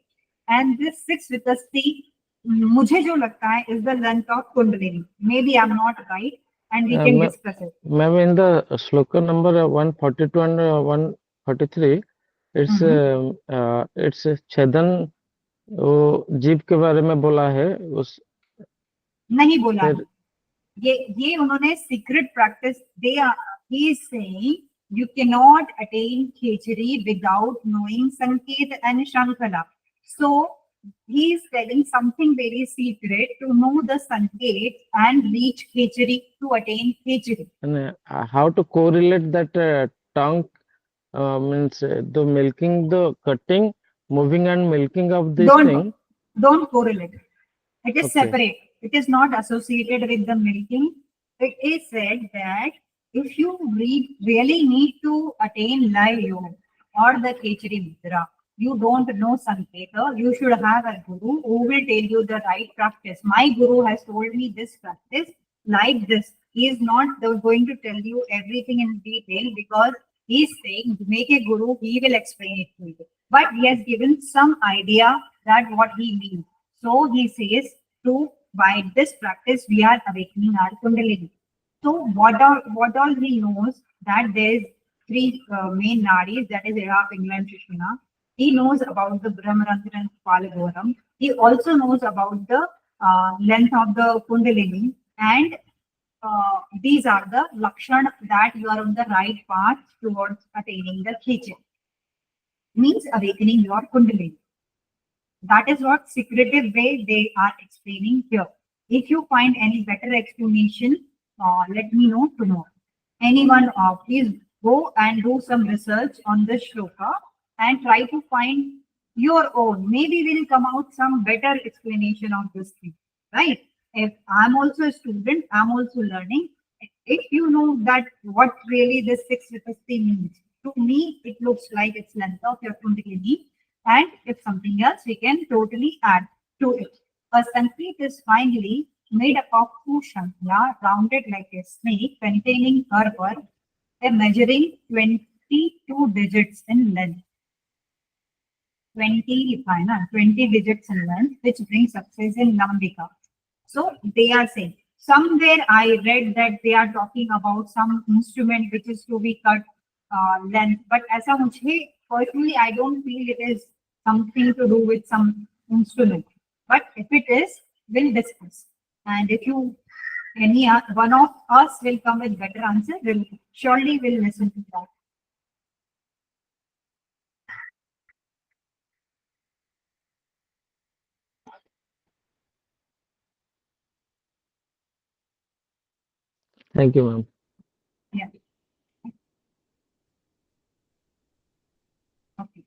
And this 6 with the C, मुझे जो लगता है is the length of Kundalini. Maybe I'm not right, and we can discuss it. Ma'am, in the shloka number 142 and 143, it's छेदन वो जीभ के बारे में बोला है उस नहीं बोला है ये उन्होंने secret practice they he is saying you cannot attain khechari without knowing sanket and shankala. So he is telling something very secret to know the sanket and reach khechari, to attain khechari. And how to correlate that tongue means the milking, the cutting, moving and milking of this thing. Don't correlate. It is separate. It is not associated with the milking. It is said that if you really need to attain live yoga or the Khechari Mudra, you don't know Sanketa, you should have a guru who will tell you the right practice. My guru has told me this practice like this. He is not going to tell you everything in detail, because he is saying, make a guru, he will explain it to you. But he has given some idea that what he means. So he says, by this practice, we are awakening our Kundalini. So what all he knows, that there is 3 main nadis, that is Ida, Pingala and Sushumna. He knows about the Brahmarandra and Kapalagoram. He also knows about the length of the Kundalini, and these are the lakshan that you are on the right path towards attaining the Khechari. Means awakening your Kundalini. That is what secretive way they are explaining here. If you find any better explanation, let me know tomorrow. Anyone, please go and do some research on this shloka and try to find your own. Maybe will come out some better explanation of this thing, right? If I'm also a student, I'm also learning. If you know that what really this 6 with a C means, to me it looks like it's length of your Kundalini, and if something else, we can totally add to it. A Sanskrit is finally made up of 2 shankla, rounded like a snake, containing Harvar, measuring 22 digits in length. 20 digits in length, which brings success in Lambika. So they are saying, somewhere I read that they are talking about some instrument which is to be cut length, but as a personally, I don't feel it is something to do with some instrument. But if it is, we'll discuss. And if any one of us will come with better answer, we'll listen to that. Thank you, ma'am. Yeah. Okay.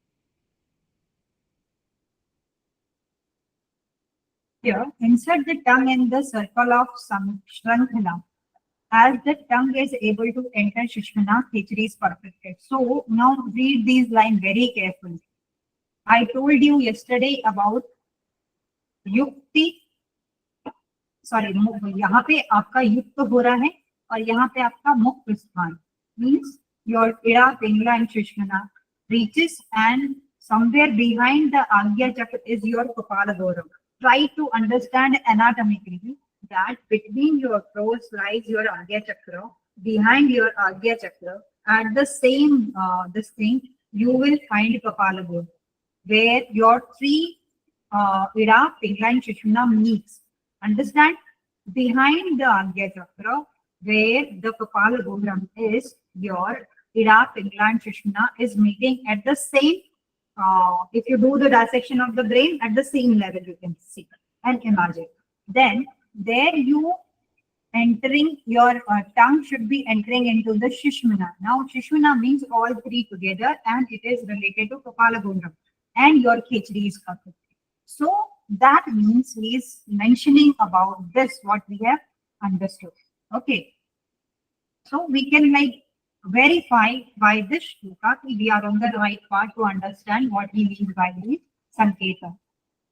Here, insert the tongue in the circle of Shrankhala. As the tongue is able to enter Sushumna, Khechari is perfected. So now read these lines very carefully. I told you yesterday about युक्ति, sorry, यहाँ पे आपका युक्त हो रहा है और यहाँ पे आपका मुक्त स्थान, means your Ida, Pingala and Sushumna reaches, and somewhere behind the Agya Chakra is your Kapala Goram. Try to understand anatomically that between your toes lies your Agya Chakra, behind your Agya Chakra, at the same this thing, you will find Kapala Goram, where your 3 Ida, Pingala and Sushumna meets. Understand? Behind the Agya Chakra, where the Kapala Gundam is, your Ida, Pingla and Sushumna is meeting at the same, if you do the dissection of the brain, at the same level you can see and imagine. Then there you entering, your tongue should be entering into the Shishmana. Now Shishmana means all three together and it is related to Kapala Gundam and your Khichdi is covered. So that means he is mentioning about this, what we have understood. Okay. So we can like verify by this shloka we are on the right path to understand what he means by the Sanketa.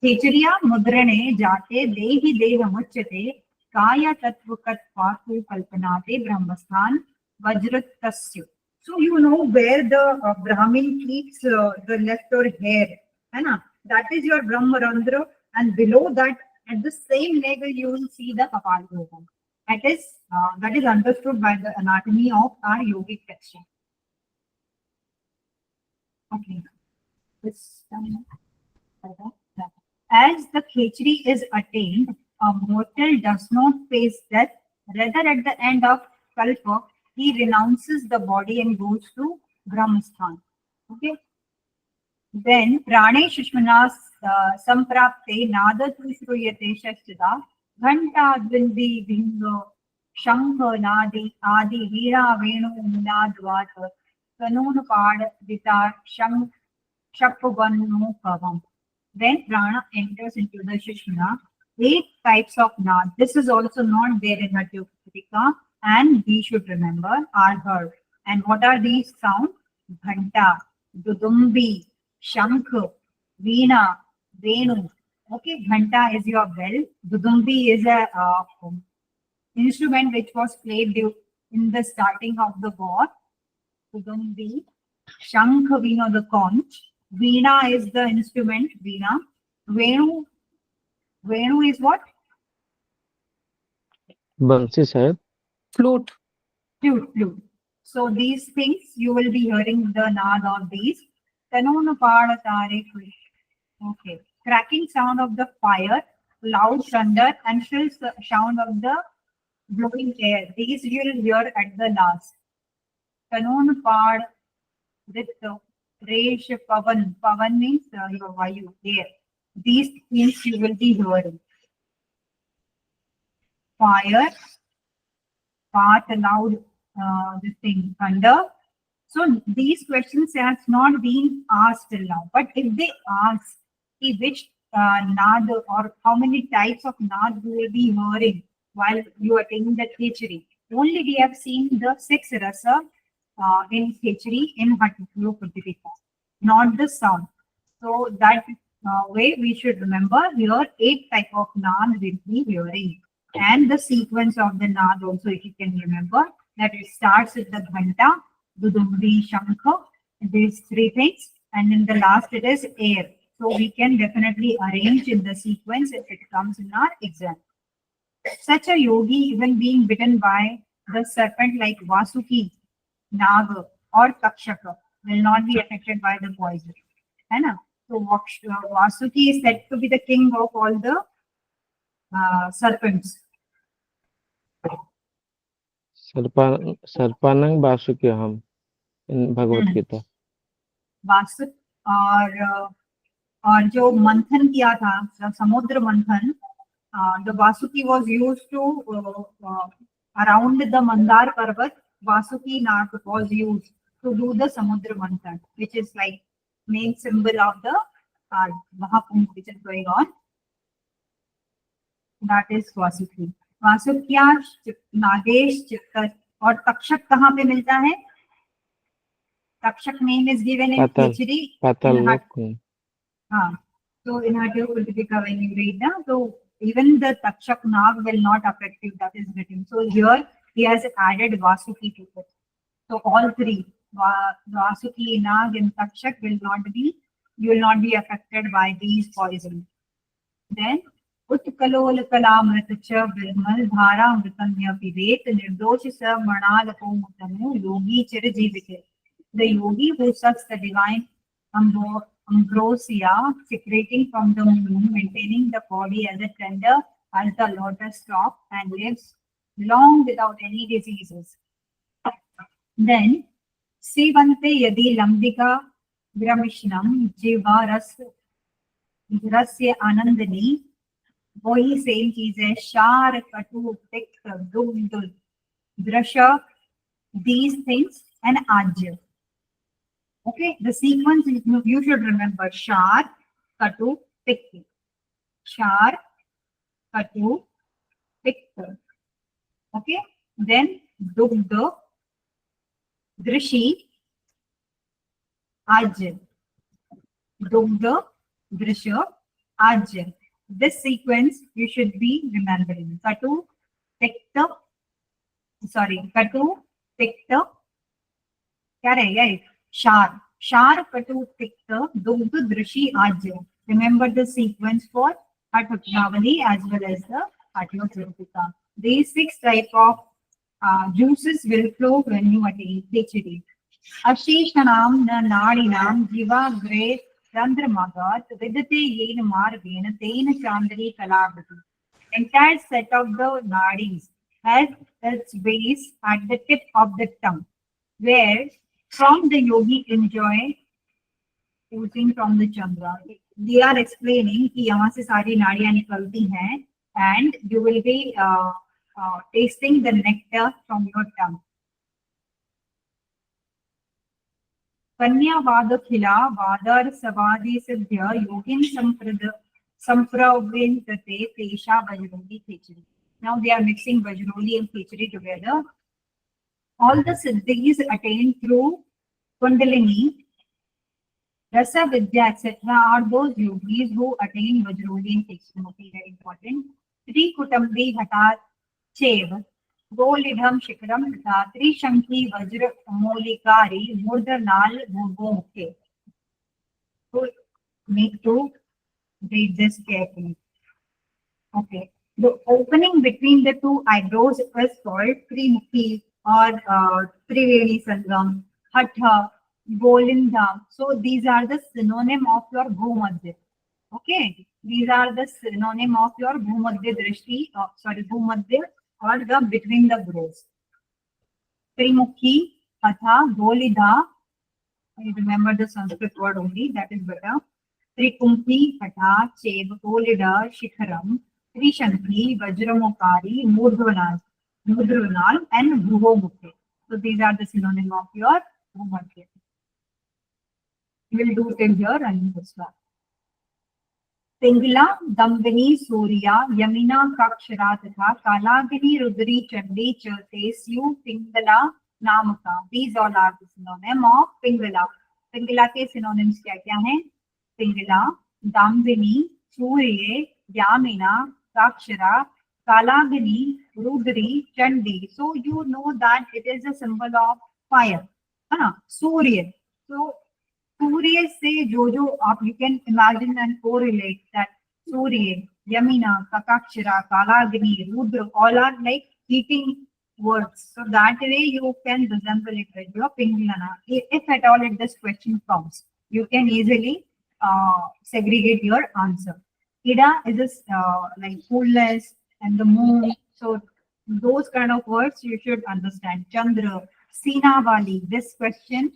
Khechriya mudrane jate dehi deha muchyate kaya tattvakat paku kalpanate brahmasthan vajratasya. So you know where the Brahmin keeps the left or hair, है ना? That is your Brahmarandra, and below that at the same level you will see the Kapalabhogam. That is understood by the anatomy of our yogic texture. Okay. This as the Khechri is attained, a mortal does not face death. Rather, at the end of Kalpa, he renounces the body and goes to Brahmasthan. Okay. Then Prane Shushmanas Samprapte Nada Shruyate Shastida Ghanta Dvindi Vinga Shankha Nadi Adi Veera Venu Nadvata Kanun Pad Vitar Shapavanu Kavam. When prana enters into the Shushmana, 8 types of nad. This is also not there in Hatyopatika, and we should remember are heard. And what are these sounds? Ghanta, Dudumbi, Shankh, Veena, Venu. Okay, Ghanta is your bell. Dudumbi is a instrument which was played in the starting of the war. Dudumbi, Shankh, we know the conch. Veena is the instrument, Veena. Venu is what? बंसी शायद. Flute. Flute. So these things you will be hearing the nad of these. Okay. Cracking sound of the fire, loud thunder, and shrill sound of the blowing air. These you will hear at the last. Kanon pad with Resh Pavan. Pavan means your Vayu, air. These things you will be hearing. Fire, path, loud, this thing, thunder. So these questions have not been asked till now. But if they ask which nad or how many types of nad you will be hearing while you are taking the Khechri, only we have seen the 6 rasa in Khechri in Hatyopatika, not the sound. So that way we should remember here 8 type of nad will be hearing. And the sequence of the nad also, if you can remember, that it starts with the Ghanta, Dudumbi, Shankha, these 3 things, and in the last it is air. So we can definitely arrange in the sequence if it comes in our exam. Such a yogi, even being bitten by the serpent like Vasuki, Naga, or Takshaka, will not be affected by the poison. So Vasuki is said to be the king of all the serpents. सर्पानंग Vasuki हम इन भगवत गीता. वासुक और जो मंथन किया था समुद्र मंथन, the Vasuki was used to around the Mandar Parvat. Vasuki Nag was used to do the Samudra Manthan, which is like main symbol of the Mahakumbh which is going on. That is Vasuki. वासुकिया, Nagesh, चित्तर और तक्षक कहाँ पे मिलता है? Takshak name is given in khichdi. हाँ, so in Hatyopatika when you read now, so even the Takshak Nag will not affect you, that is written. So here he has added Vasuki to it. So all 3, Vasuki, Nag and Takshak will not be, you will not be affected by these poisons. Then Utkalola Kalamritacha Vilmal Dhara Mritanya Pivet Nirdosha Manalapo Mutamu Yogi Chirajivite. The yogi who sucks the divine ambrosia secreting from the moon, maintaining the body as a tender as the lotus stalk, and lives long without any diseases. Then, Sivante Yadi Lambika Gramishnam Jivaras Rasya Anandani, वही same चीज है. शार कटु तिक्त दुग्ध दृश, these things, and ajya. Okay, the sequence you should remember: shar katu tikt, shar katu tikt. Okay, then dugdha drishi ajya, dugdha drisha ajya. This sequence you should be remembering. Katu tikta, katu tikta, क्या रहेगा? शार, शार कटु तिक्त दुग्ध दृषि आज्य. Remember the sequence for Ratnavali as well as the Ratnavali. These 6 type of juices will flow when you attain PhD. Ashishanam na nadinam jivagre randramagat vidate yen margena tena chandari kalabhati. Entire set of the nadis has its base at the tip of the tongue, where from the yogi enjoy using from the chandra. They are explaining कि यहाँ से सारी नाड़ियाँ निकलती हैं and you will be tasting the nectar from your tongue. कन्या वाद खिला whether सवादी सिद्ध्य योगिन संप्रविंतते तेषा vajroli khichdi. Now they are mixing vajroli and khichdi together. All the siddhis attained through Kundalini, Rasa Vidya, etc. are those yogis who attain Vajroli and Khichdi. Okay, very important. Tri Kutambi Hatat Chev, Golidham Shikram Tha, Tri Shankhi Vajra Molikari, Murdranal Bhurgo Mukhe. So, need to read this carefully. Okay. The opening between the two eyebrows is called Trimukhi or Triveni Sangam, Hatha, Golinda. So these are the synonym of your Bhumadhya. Okay, these are the synonym of your Bhumadhya Drishti, Bhumadhya or the between the brows. Trimukhi, Hatha, Golida. I remember the Sanskrit word only, that is better. Trikumpi, Hatha, Chev, Golida, Shikharam, Trishankhi, Vajramokari, Murdvanal, and Bhuvomukhe. So these are the synonym of your Bhumadhya. We will do till here and we'll start. Pingala, Dambini, Surya, Yamina, Kakshara, Tatha, Kalagini, Rudri, Chandi, Tesyu, Pingala, Namaka. These all are the synonym of Pingala. Pingala के synonyms क्या हैं? Pingala, Dambini, Surya, Yamina, Kakshara, Kalagini, Rudri, Chandi. So you know that it is a symbol of fire. Surya. So Surya से जो आप you can imagine and correlate that Surya, Yamina, Kakshara, Kalagini, Rudra, all are like heating words. So that way you can resemble it with your Pinglana. If at all if this question comes, you can easily segregate your answer. Ida is like coolness and the moon. So those kind of words you should understand. Chandra, Sinavali, this question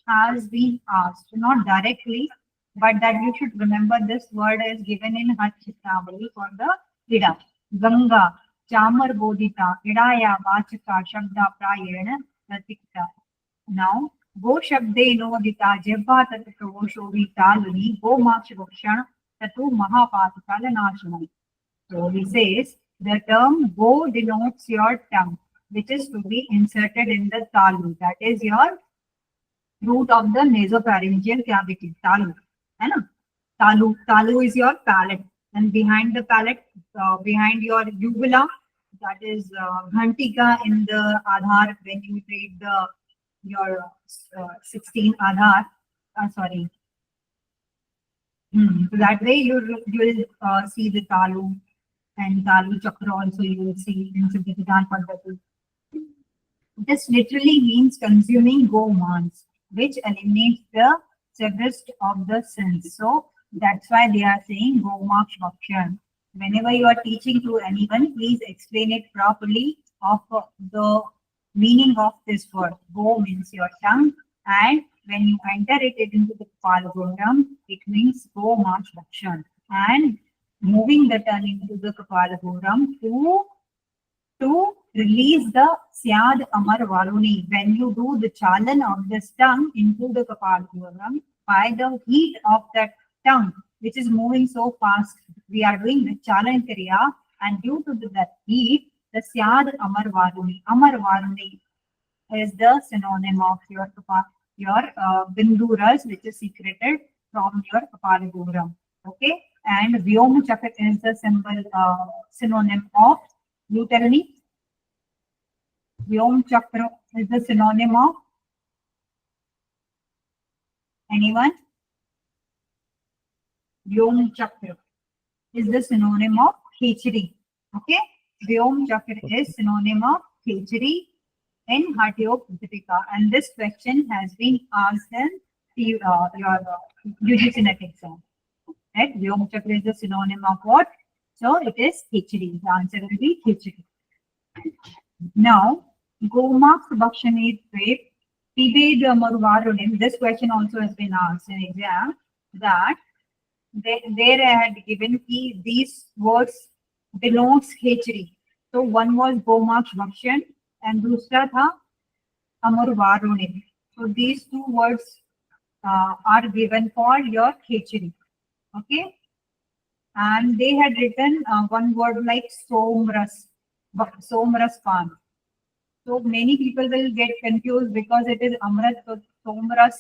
has been asked, not directly, but that you should remember this word is given in Hatchitavali for the Ida. Ganga, Chamar Bodhita, Idaya, Vachaka, Shabda, Prayena, Natikta. Now, Go Shabde Nodita, Jebba Tatu Shovita, Luni, Go Makshakshan, Tatu Mahapataka, Nashana. So he says the term Go denotes your tongue, which is to be inserted in the talu. That is your root of the nasopharyngeal cavity. Talu. Talu. Talu is your palate. And behind the palate, behind your uvula, that is Ghantika in the Aadhaar when you read your 16 Aadhaar. Sorry. So that way you will see the Talu and Talu Chakra also you will see in Siddhividan Paddhati. This literally means consuming gomans, which eliminates the severest of the sins. So that's why they are saying Gomaksh Bhakshan. Whenever you are teaching to anyone, please explain it properly of the meaning of this word. Go means your tongue, and when you enter it into the Kapalagoram, it means go march action. And moving the tongue into the Kapalagoram to release the Syad Amar Varuni. When you do the chalan of this tongue into the Kapalagoram, by the heat of that tongue, which is moving so fast, we are doing the chalan kriya, and due to that heat, the Syad Amar Varuni. Amar Varuni is the synonym of your binduras, which is secreted from your Kapalagoram. Okay, and Vyom Chakra is the synonym of, you tell me. Vyom Chakra is the synonym of, anyone? Vyom Chakra is the synonym of khichdi. Okay, Vyom Chakra is synonym of khichdi in Hatha Pratipika, and this question has been asked in your UGC NET exam. Right? Vyom Chakra is the synonym of what? So it is khichdi. The answer will be khichdi. Now, Gomak Bhakshanit Vape, Tibed Marvarunim. This question also has been asked in exam, that they had given these words denotes khichdi. So one was Gomak Bhakshan and dusra tha Amar Varunim. So these two words are given for your khichdi. Okay, and they had written one word like Somras Pan. So many people will get confused because it is Amrat. So Somras,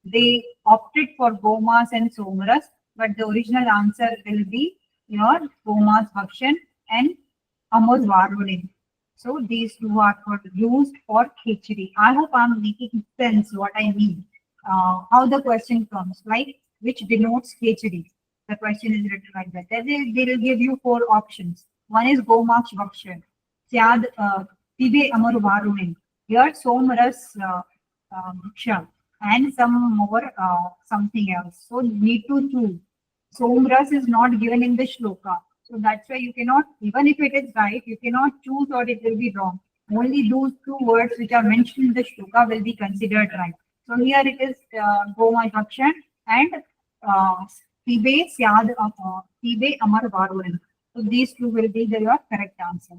they opted for Gomas and Somras, but the original answer will be your Gomas Bhakshan and Amar Varunim. So these two are used for khichdi. I hope I'm making sense what I mean. How the question comes, like which denotes khichdi. The question is written like that. They will give you 4 options. One is Gomaksh Bhakshan, Syad Tibe Amar Varunin, here Somras Bhakshan, and some more something else. So you need to choose. Somras is not given in the shloka. So that's why you cannot, even if it is right, you cannot choose or it will be wrong. Only those 2 words which are mentioned in the shloka will be considered right. So here it is Goma Bhakshan and Tibe Syad Tibe Amar Varunin. So these 2 will be your correct answers.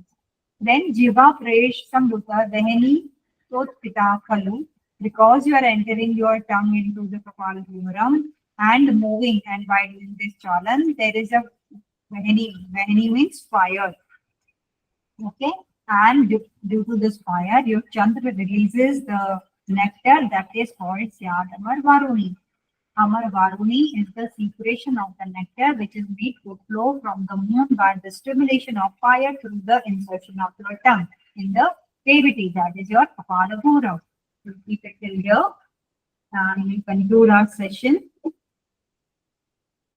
Then Jiva Presh Samruta Dehani Tot Pita Kalu. Because you are entering your tongue into the Kapalagoram and moving, and by doing this chalan, there is a Vahini. Vahini means fire. Okay, and due to this fire, your Chandra releases the nectar that is called Syad Amar Varuni. Amar Varuni is the secretion of the nectar which is made to flow from the moon by the stimulation of fire through the insertion of your tongue in the cavity, that is your Kapalagoram. We'll keep it till here and we conclude our session.